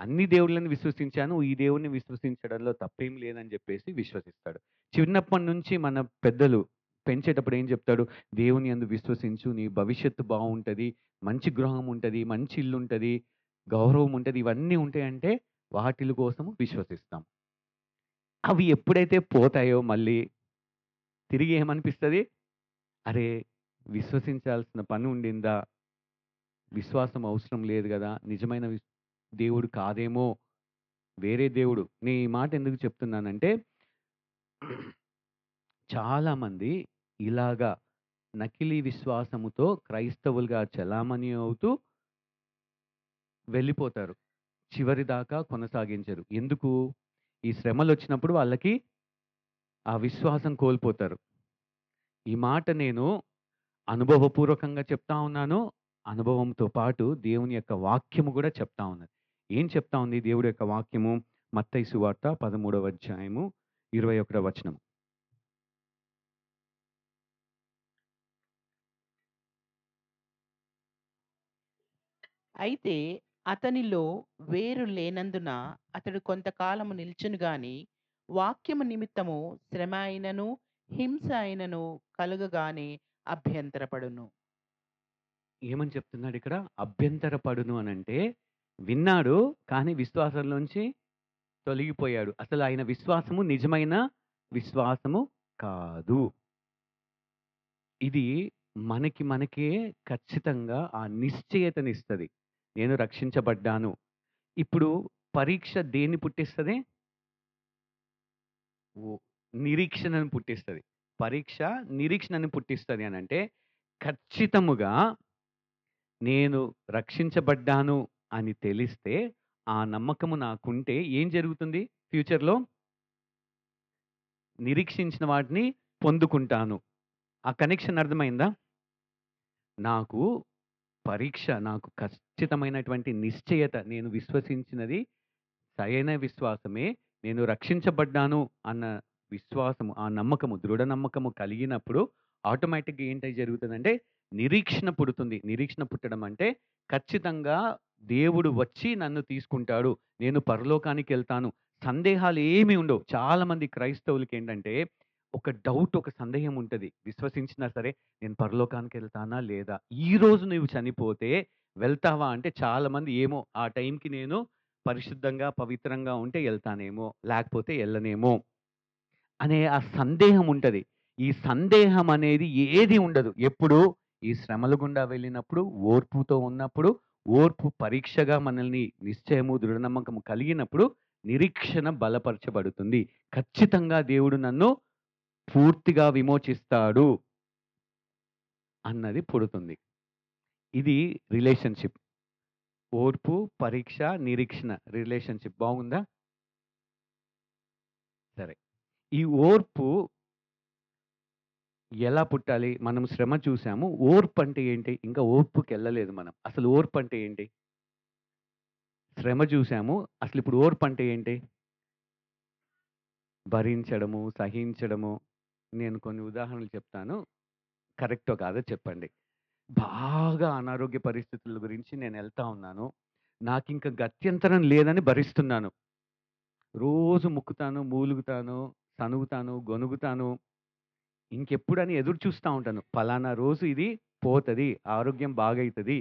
అన్ని దేవుళ్ళని విశ్వసించాను. ఈ దేవుడిని విశ్వసించడంలో తప్పేం లేదని జెప్పేసి విశ్వసిస్తాడు. చిన్నప్పటి నుంచి మన పెద్దలు పెంచేటప్పుడు ఏం జెప్తాడు? దేవుని యందు విశ్వసించు. నీ భవిష్యత్తు బావుంటది. మంచి గృహం ఉంటది. మంచి ఇల్లుంటది. గౌరవం ఉంటది. ఇవన్నీ ఉంటాయంటే వాటిల కోసము విశ్వసిస్తాం. అవి ఎప్పుడైతే పోతాయో మళ్ళీ తిరిగి ఏమనిపిస్తది? అరే! విశ్వసించాల్సిన పని ఉండిందా? విశ్వాసం అవసరం లేదు గదా! నిజమైన దేవుడు కాదేమో! వేరే దేవుడు. నేను ఈ మాట ఎందుకు చెప్తున్నానంటే చాలామంది ఇలాగా నకిలీ విశ్వాసముతో క్రైస్తవులుగా చలామణి అవుతూ వెళ్ళిపోతారు. చివరిదాకా కొనసాగించరు. ఎందుకు? ఈ శ్రమలొచ్చినప్పుడు వాళ్ళకి ఆ విశ్వాసం కోల్పోతారు. ఈ మాట నేను అనుభవపూర్వకంగా చెప్తా ఉన్నాను. అనుభవంతో పాటు దేవుని యొక్క వాక్యము గూడా చెప్తా ఉన్నది. ఏం చెప్తా ఉంది దేవుడి యొక్క వాక్యము? మత్తయి సువార్త 13వ అధ్యాయము 21వ వచనం. అయితే అతనిలో వేరు లేనందున అతడు కొంతకాలము నిల్చును గాని, వాక్యము నిమిత్తము శ్రమ అయినను, హింస అయినను కలుగగానే అభ్యంతరపడును. ఏమని చెప్తున్నాడిక్కడ? అభ్యంతరపడును అనంటే, విన్నాడు కానీ విశ్వాసంలోంచి తొలగిపోయాడు. అసలు ఆయన విశ్వాసము నిజమైన విశ్వాసము కాదు. ఇది మనకే ఖచ్చితంగా ఆ నిశ్చయతనిస్తది. నేను రక్షించబడ్డాను. ఇప్పుడు పరీక్ష దేన్ని పుట్టిస్తది? ఓ నిరీక్షణను పుట్టిస్తది. పరీక్ష నిరీక్షణను పుట్టిస్తది అనంటే, ఖచ్చితముగా నేను రక్షించబడ్డాను అని తెలిస్తే, ఆ నమ్మకము నాకుంటే ఏం జరుగుతుంది ఫ్యూచర్‌లో? నిరీక్షించిన వాటిని పొందుకుంటాను. ఆ కనెక్షన్ అర్థమైందా? నాకు పరీక్ష, నాకు ఖచ్చితమైనటువంటి నిశ్చయత, నేను విశ్వసించినది సరైన విశ్వాసమే. నేను రక్షించబడ్డాను అన్న విశ్వాసము, ఆ నమ్మకము, దృఢ నమ్మకము కలిగినప్పుడు ఆటోమేటిక్‌గా ఏంటి జరుగుతదంటే నిరీక్షణ పుడుతుంది. నిరీక్షణ పుట్టడం అంటే ఖచ్చితంగా దేవుడు వచ్చి నన్ను తీసుకుంటాడు. నేను పరలోకానికెళ్తాను. సందేహాలు ఏమి ఉండవు. చాలామంది క్రైస్తవులకేంటంటే ఒక డౌట్, ఒక సందేహం ఉంటది. విశ్వసించినా సరే నేను పరలోకానికెళ్తానా లేదా? ఈరోజు నువ్వు చనిపోతే వెళ్తావా? అంటే చాలామంది ఏమో ఆ టైంకి నేను పరిశుద్ధంగా, పవిత్రంగా ఉంటే ఎళ్తానేమో, లేకపోతే ఎళ్ళనేమో అనే ఆ సందేహం ఉంటది. ఈ సందేహం అనేది ఏది ఉండదు. ఎప్పుడు? ఈ శ్రమల గుండా వెళ్ళినప్పుడు, ఓర్పుతో ఉన్నప్పుడు, ఓర్పు పరీక్షగా మనల్ని నిశ్చయము, దృఢనమ్మకము కలిగినప్పుడు నిరీక్షణ బలపరచబడుతుంది. ఖచ్చితంగా దేవుడు నన్ను పూర్తిగా విమోచిస్తాడు అన్నది పుడుతుంది. ఇది రిలేషన్‌షిప్. ఓర్పు, పరీక్ష, నిరీక్షణ రిలేషన్‌షిప్ బాగుందా? సరే. ఈ ఓర్పు ఎలా పుట్టాలి? మనం శ్రమ చూసాము. ఓర్పంటే ఏంటి? ఇంకా ఓర్పుకెళ్ళలేదు మనం. అసలు ఓర్పంటే ఏంటి? శ్రమ చూసాము. అసలిప్పుడు ఓర్పంటే ఏంటి? భరించడము, సహించడము. నేను కొన్ని ఉదాహరణలు చెప్తాను. కరెక్టో కాదో చెప్పండి. బాగా అనారోగ్య పరిస్థితుల గురించి నేనెళ్తా ఉన్నాను. నాకింక గత్యంతరం లేదని భరిస్తున్నాను. రోజు ముక్కుతాను, మూలుగుతాను, సనుగుతాను, గొణుగుతాను. ఇంకెప్పుడని ఎదురు చూస్తా ఉంటాను. పలానా రోజు ఇది పోతది. ఆరోగ్యం బాగైతది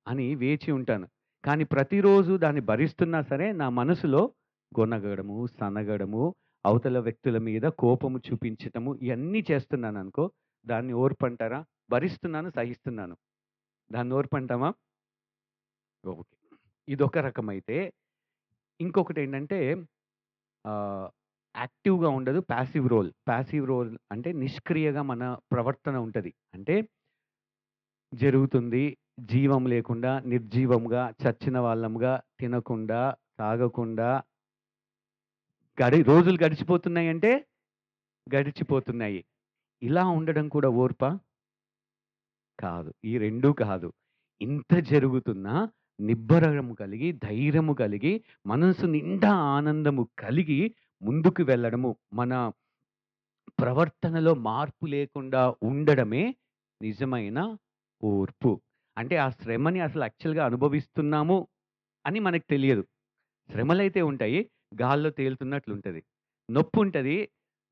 అని వేచి ఉంటాను. కానీ ప్రతిరోజు దాన్ని భరిస్తున్నా సరే నా మనసులో గొనగడము, సనగడము, అవతల వ్యక్తుల మీద కోపము చూపించటము ఇయన్నీ చేస్తున్నాననుకో దాన్ని ఓర్పంటారా? భరిస్తున్నాను, సహిస్తున్నాను. దాన్ని ఓర్పంటామా? ఓకే. ఇదొక రకమైతే ఇంకొకటేంటంటే ఆహ్, యాక్టివ్‌గా ఉండదు. Passive role. పాసివ్ రోల్ అంటే నిష్క్రియగా మన ప్రవర్తన ఉంటది. అంటే జరుగుతుంది. జీవం లేకుండా నిర్జీవంగా చచ్చిన వాళ్ళముగా తినకుండా, తాగకుండా రోజులు గడిచిపోతున్నాయంటే గడిచిపోతున్నాయి. ఇలా ఉండడం కూడా ఓర్పా? కాదు. ఈ 2 కాదు. ఇంత జరుగుతున్నా నిబ్బరం కలిగి, ధైర్యము కలిగి, మనసు నిండా ఆనందము కలిగి ముందుకు వెళ్ళడము, మన ప్రవర్తనలో మార్పు లేకుండా ఉండడమే నిజమైన ఓర్పు. అంటే ఆ శ్రమని అసలు యాక్చువల్‌గా అనుభవిస్తున్నాము అని మనకు తెలియదు. శ్రమలైతే ఉంటాయి. గాల్లో తేలుతున్నట్లుంటది. నొప్పుంటది.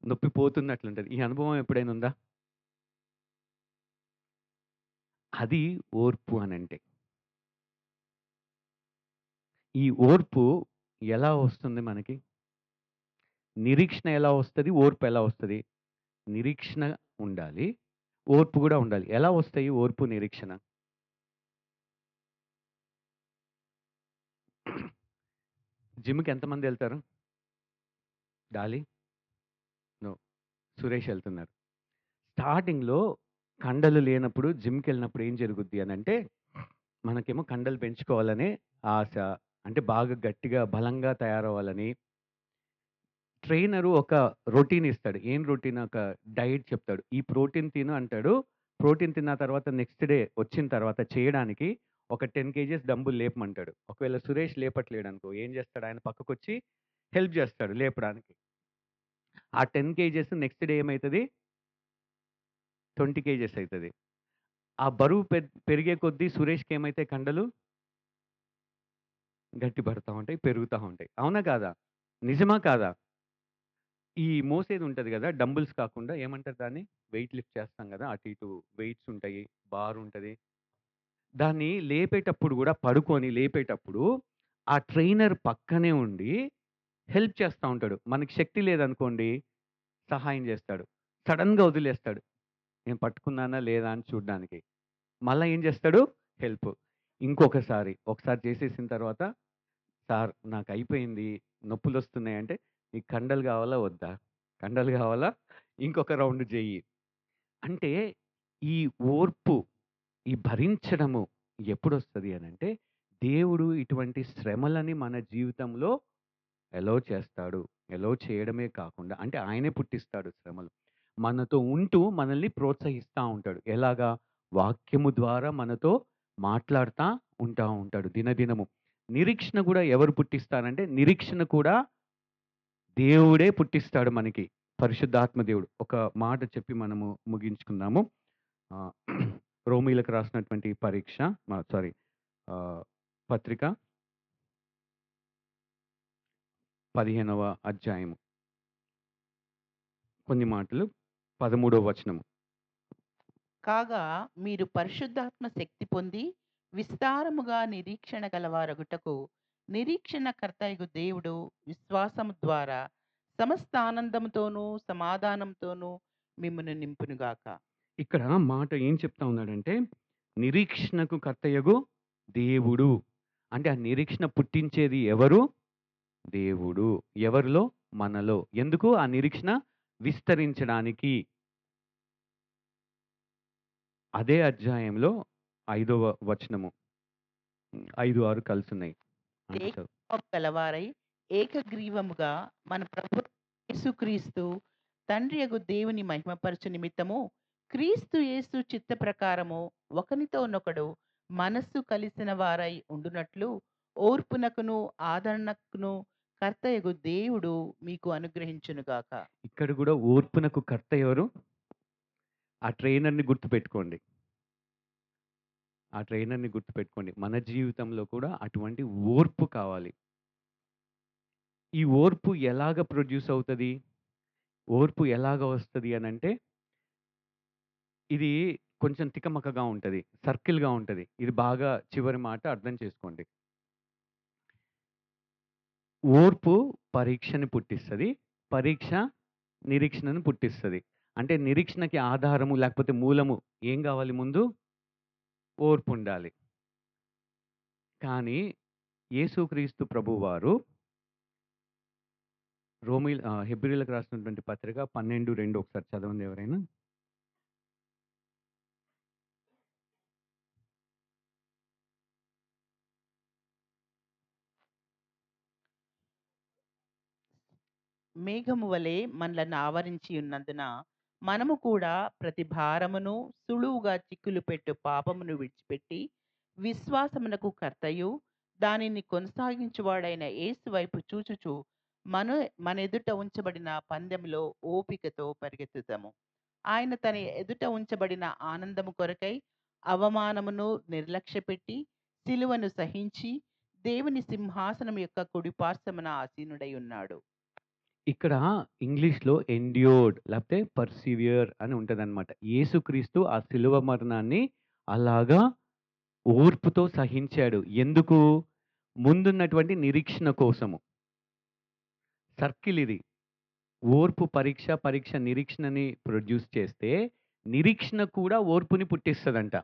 నొప్పి పోతున్నట్లుంటది. ఈ అనుభవం ఎప్పుడైనా ఉందా? అది ఓర్పు అనంటే. ఈ ఓర్పు ఎలా వస్తుంది మనకి? నిరీక్షణ ఎలా వస్తది? ఓర్పు ఎలా వస్తది? నిరీక్షణ ఉండాలి. ఓర్పు గూడా ఉండాలి. ఎలా వస్తాయి ఓర్పు, నిరీక్షణ? జిమ్‌కి ఎంతమందెళ్తారు? డాలీ? నో. సురేష్ ఎళ్తున్నారు. స్టార్టింగ్‌లో కండలు లేనప్పుడు జిమ్‌కెళ్ళినప్పుడు ఏం జరుగుద్ది అనంటే, మనకేమో కండలు పెంచుకోవాలనే ఆశ. అంటే బాగా గట్టిగా, బలంగా తయారవ్వాలని ట్రైనరు ఒక రొటీన్ ఇస్తాడు. ఏం రొటీన్? ఒక డైట్ చెప్తాడు. ఈ ప్రోటీన్ తిను అంటాడు. ప్రోటీన్ తిన్న తర్వాత నెక్స్ట్ డే వచ్చిన తర్వాత చేయడానికి ఒక 10 కేజీస్ డంబుల్ లేపమంటాడు. ఒకవేళ సురేష్ లేపట్లేడనుకో ఏం చేస్తాడు? ఆయన పక్కకొచ్చి హెల్ప్ చేస్తాడు లేపడానికి. ఆ 10 కేజీస్ నెక్స్ట్ డే ఏమైతది? 20 కేజీస్ అయితది. ఆ బరువు పెరిగే కొద్దీ సురేష్‌కేమైతాయి కండలు? గట్టిపడతా ఉంటాయి, పెరుగుతా ఉంటాయి. అవునా కాదా? నిజమా కాదా? ఈ మోసేది ఉంటది గదా! డంబుల్స్ కాకుండా ఏమంటారు దాన్ని? వెయిట్ లిఫ్ట్ చేస్తాం గదా! అటు ఇటు వెయిట్స్ ఉంటాయి. బార్ ఉంటది. దాన్ని లేపేటప్పుడు గూడా పడుకొని లేపేటప్పుడు ఆ ట్రైనర్ పక్కనే ఉండి హెల్ప్ చేస్తా ఉంటాడు. మనకి శక్తి లేదనుకోండి సహాయం జేస్తాడు. సడెన్‌గా వదిలేస్తాడు. నేను పట్టుకున్నానా లేదా అని చూడ్డానికి. మళ్ళా ఏం జేస్తాడు? హెల్ప్. ఇంకొకసారి, ఒకసారి చేసేసిన తర్వాత సార్ నాకయిపోయింది. నొప్పులొస్తున్నాయంటే, "నీకు కండలు గావాలా? వద్దా? కండలు గావాలా? ఇంకొక రౌండ్ జెయ్యి." అంటే ఈ ఓర్పు, ఈ భరించడము ఎప్పుడొస్తది అనంటే, దేవుడు ఇటువంటి శ్రమలని మన జీవితంలో ఎలో చేస్తాడు. ఎలో చేయడమే కాకుండా అంటే ఆయనే పుట్టిస్తాడు శ్రమలు. మనతో ఉంటూ మనల్ని ప్రోత్సహిస్తా ఉంటాడు. ఎలాగా? వాక్యము ద్వారా మనతో మాట్లాడుతా ఉంటాడు దినదినము. నిరీక్షణ గూడా ఎవరు పుట్టిస్తారంటే, నిరీక్షణ కూడా దేవుడే పుట్టిస్తాడు మనకి. పరిశుద్ధాత్మ దేవుడు. ఒక మాట చెప్పి మనము ముగించుకుందాము. ఆహ్, రోమీయులకు రాసినటువంటి పరీక్ష సారీ ఆహ్, పత్రిక 15వ అధ్యాయము. కొన్ని మాటలు 13వ వచనము. కాగా మీరు పరిశుద్ధాత్మ శక్తి పొంది విస్తారముగా నిరీక్షణ గలవారగుటకు నిరీక్షణ కర్తయగు దేవుడు విశ్వాసము ద్వారా సమస్త ఆనందముతోనూ సమాధానంతోనూ మిమ్మును నింపునుగాక. ఇక్కడ మాట ఏం చెప్తా ఉన్నాడంటే, నిరీక్షణకు కర్తయగు దేవుడు. అంటే ఆ నిరీక్షణ పుట్టించేది ఎవరు? దేవుడు. ఎవరిలో? మనలో. ఎందుకు? ఆ నిరీక్షణ విస్తరించడానికి. అదే అధ్యాయంలో 5వ వచనము. 5, 6 కలిసున్నాయి. అంటే చదువు. ఏకత్వము గలవారై ఏకగ్రీవముగా మన ప్రభు యేసుక్రీస్తు తండ్రియగు దేవుని మహిమపరచు నిమిత్తము క్రీస్తు యేసు చిత్త ప్రకారము ఒకనితోనొకడు మనస్సు కలిసిన వారై ఉండునట్లు ఓర్పునకును ఆదరణకును కర్తయగు దేవుడు మీకు అనుగ్రహించునుగాక. ఇక్కడ గూడా ఓర్పునకు కర్త ఎవరు? ఆ ట్రైనర్‌ని గుర్తుపెట్టుకోండి. ఆ ట్రైనర్‌ని గుర్తుపెట్టుకోండి. మన జీవితంలో కూడా అటువంటి ఓర్పు కావాలి. ఈ ఓర్పు ఎలాగ ప్రొడ్యూస్ అవుతది? ఓర్పు ఎలాగ వస్తది అనంటే, ఇది కొంచెం తికమకగా ఉంటది. సర్కిల్‌గా ఉంటది. ఇది బాగా చివరి మాట అర్థం చేసుకోండి. ఓర్పు పరీక్షని పుట్టిస్తది. పరీక్ష నిరీక్షణను పుట్టిస్తది. అంటే నిరీక్షణకి ఆధారము లేకపోతే మూలము ఏం గావాలి ముందు? ఓర్పుండాలి. కానీ యేసుక్రీస్తు ప్రభువారు హెబ్రీయులకు రాసినటువంటి పత్రిక 12:2 ఒకసారి చదవండి, ఎవరైనా? మేఘము వలె మనలను ఆవరించి ఉన్నందున మనము కూడా ప్రతి భారమును సులువుగా చిక్కులు పెట్టు పాపమును విడిచిపెట్టి విశ్వాసమునకు కర్తయు దానిని కొనసాగించువాడైన యేసు వైపు చూచుచు మన మన ఎదుట ఉంచబడిన పందెంలో ఓపికతో పరిగెత్తుతాము. ఆయన తన ఎదుట ఉంచబడిన ఆనందము కొరకై అవమానమును నిర్లక్ష్యపెట్టి సిలువను సహించి దేవుని సింహాసనం యొక్క కుడిపార్శ్వమున ఆసీనుడై ఉన్నాడు. ఇక్కడ ఇంగ్లీష్‌లో ఎండ్యూర్డ్ లేకపోతే పర్సివియర్ అని ఉంటదనమాట. యేసుక్రీస్తు ఆ శిలువ మరణాన్ని అలాగా ఓర్పుతో సహించాడు. ఎందుకు? ముందున్నటువంటి నిరీక్షణ కోసము. సర్కిల్ ఇది. ఓర్పు పరీక్ష, పరీక్ష నిరీక్షణని ప్రొడ్యూస్ చేస్తే, నిరీక్షణ కూడా ఓర్పుని పుట్టిస్తదంట.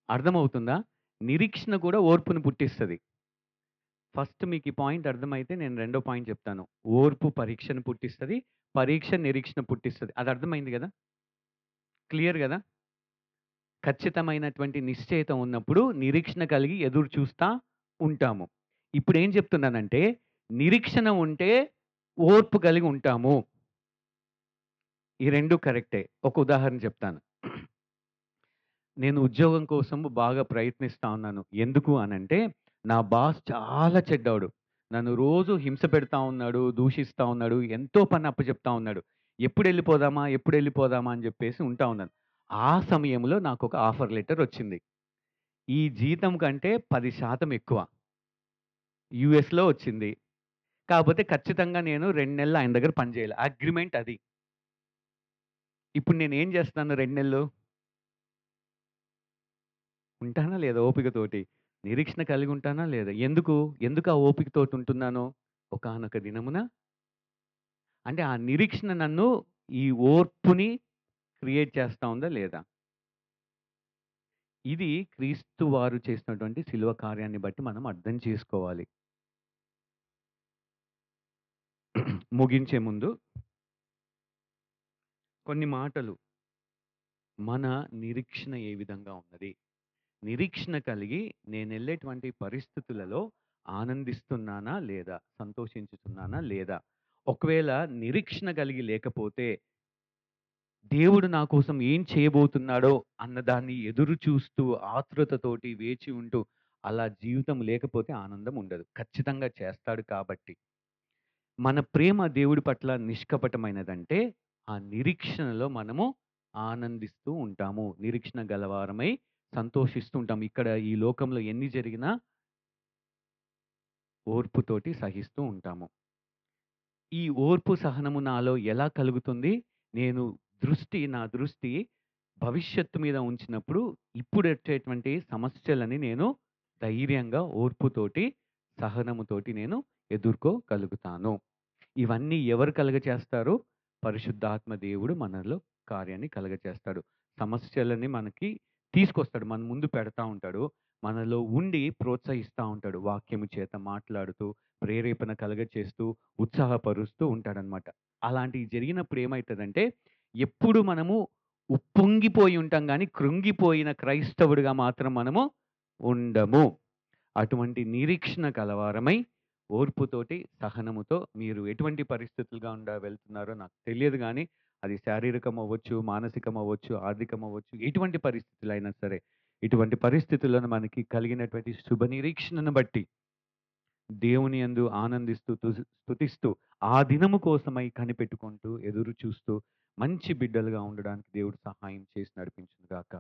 అర్థమవుతుందా? నిరీక్షణ కూడా ఓర్పుని పుట్టిస్తది. ఫస్ట్ మీకు ఈ పాయింట్ అర్థమైతే నేను రెండో పాయింట్ చెప్తాను. ఓర్పు పరీక్షను పుట్టిస్తది. పరీక్ష నిరీక్షణ పుట్టిస్తది. అది అర్థమైంది గదా! క్లియర్ గదా! ఖచ్చితమైనటువంటి నిశ్చయిత ఉన్నప్పుడు నిరీక్షణ కలిగి ఎదురు చూస్తా ఉంటాము. ఇప్పుడేం చెప్తున్నానంటే, నిరీక్షణ ఉంటే ఓర్పు కలిగి ఉంటాము. ఈ 2 కరెక్టే. ఒక ఉదాహరణ చెప్తాను. నేను ఉద్యోగం కోసం బాగా ప్రయత్నిస్తా ఉన్నాను. ఎందుకు అనంటే, నా బాస్ చాలా చెడ్డోడు. నన్ను రోజు హింస పెడతా ఉన్నాడు, దూషిస్తా ఉన్నాడు, ఎంతో పని అప్పచెప్తా ఉన్నాడు. ఎప్పుడెళ్ళిపోదామా, ఎప్పుడెళ్ళిపోదామా అని జెప్పేసి ఉంటా ఉన్నాను. ఆ సమయంలో నాకొక ఆఫర్ లెటర్ వచ్చింది. ఈ జీతం కంటే 10% ఎక్కువ. యూఎస్‌లో వచ్చింది. కాపోతే ఖచ్చితంగా నేను 2 నెలలు ఆయన దగ్గర పని జేయాలి. అగ్రీమెంట్ అది. ఇప్పుడు నేనేం జేస్తున్నాను 2 నెలలు? ఉంటానా లేదా ఓపికతోటి? నిరీక్షణ కలిగి ఉంటానా లేదా? ఎందుకు? ఎందుకు ఆ ఓపికతోటి ఉంటున్నాను? ఒకానొక దినమున అంటే ఆ నిరీక్షణ నన్ను ఈ ఓర్పుని క్రియేట్ చేస్తా ఉందా లేదా? ఇది క్రీస్తు వారు చేసినటువంటి శిలువ కార్యాన్ని బట్టి మనం అర్థం చేసుకోవాలి. ముగించే ముందు కొన్ని మాటలు. మన నిరీక్షణ ఏ విధంగా ఉన్నది? నిరీక్షణ కలిగి నేనెళ్ళేటువంటి పరిస్థితులలో ఆనందిస్తున్నానా లేదా? సంతోషించుతున్నానా లేదా? ఒకవేళ నిరీక్షణ కలిగి లేకపోతే, దేవుడు నా కోసం ఏం చేయబోతున్నాడో అన్నదాన్ని ఎదురు చూస్తూ, ఆతృతతోటి వేచి ఉంటూ, అలా జీవితం లేకపోతే ఆనందం ఉండదు. ఖచ్చితంగా చేస్తాడు కాబట్టి. మన ప్రేమ దేవుడి పట్ల నిష్కపటమైనదంటే, ఆ నిరీక్షణలో మనము ఆనందిస్తూ ఉంటాము. నిరీక్షణ గలవారమై సంతోషిస్తూ ఉంటాం. ఇక్కడ ఈ లోకంలో ఎన్ని జరిగినా ఓర్పుతోటి సహిస్తూ ఉంటాము. ఈ ఓర్పు సహనము నాలో ఎలా కలుగుతుంది? నేను నా దృష్టి భవిష్యత్తు మీద ఉంచినప్పుడు ఇప్పుడొచ్చేటువంటి సమస్యలని నేను ధైర్యంగా ఓర్పుతోటి, సహనముతోటి నేను ఎదుర్కోగలుగుతాను. ఇవన్నీ ఎవరు కలుగచేస్తారు? పరిశుద్ధాత్మ దేవుడు మనలో కార్యాన్ని కలుగచేస్తాడు. సమస్యలని మనకి తీసుకొస్తాడు. మన ముందు పెడతా ఉంటాడు. మనలో ఉండి ప్రోత్సహిస్తా ఉంటాడు. వాక్యము చేత మాట్లాడుతూ, ప్రేరేపణ కలుగచేస్తూ, ఉత్సాహపరుస్తూ ఉంటాడనమాట. అలాంటివి జరిగినప్పుడు ఏమైతదంటే, ఎప్పుడు మనము ఉప్పొంగిపోయి ఉంటాం గానీ, కృంగిపోయిన క్రైస్తవుడిగా మాత్రం మనము ఉండము. అటువంటి నిరీక్షణ కలవారమై, ఓర్పుతోటి, సహనముతో మీరు ఎటువంటి పరిస్థితులుగా గుండా వెళ్తున్నారో నాకు తెలియదు గానీ, అది శారీరకం అవ్వచ్చు, మానసికం అవ్వచ్చు, ఆర్థికం అవ్వచ్చు, ఎటువంటి పరిస్థితులైనా సరే, ఇటువంటి పరిస్థితులను మనకి కలిగినటువంటి శుభ నిరీక్షణను బట్టి, దేవుని యందు ఆనందిస్తూ, స్తుతిస్తూ, ఆ దినము కోసమై కనిపెట్టుకుంటూ, ఎదురు చూస్తూ, మంచి బిడ్డలుగా ఉండడానికి దేవుడు సహాయం చేసి నడిపించును గాక.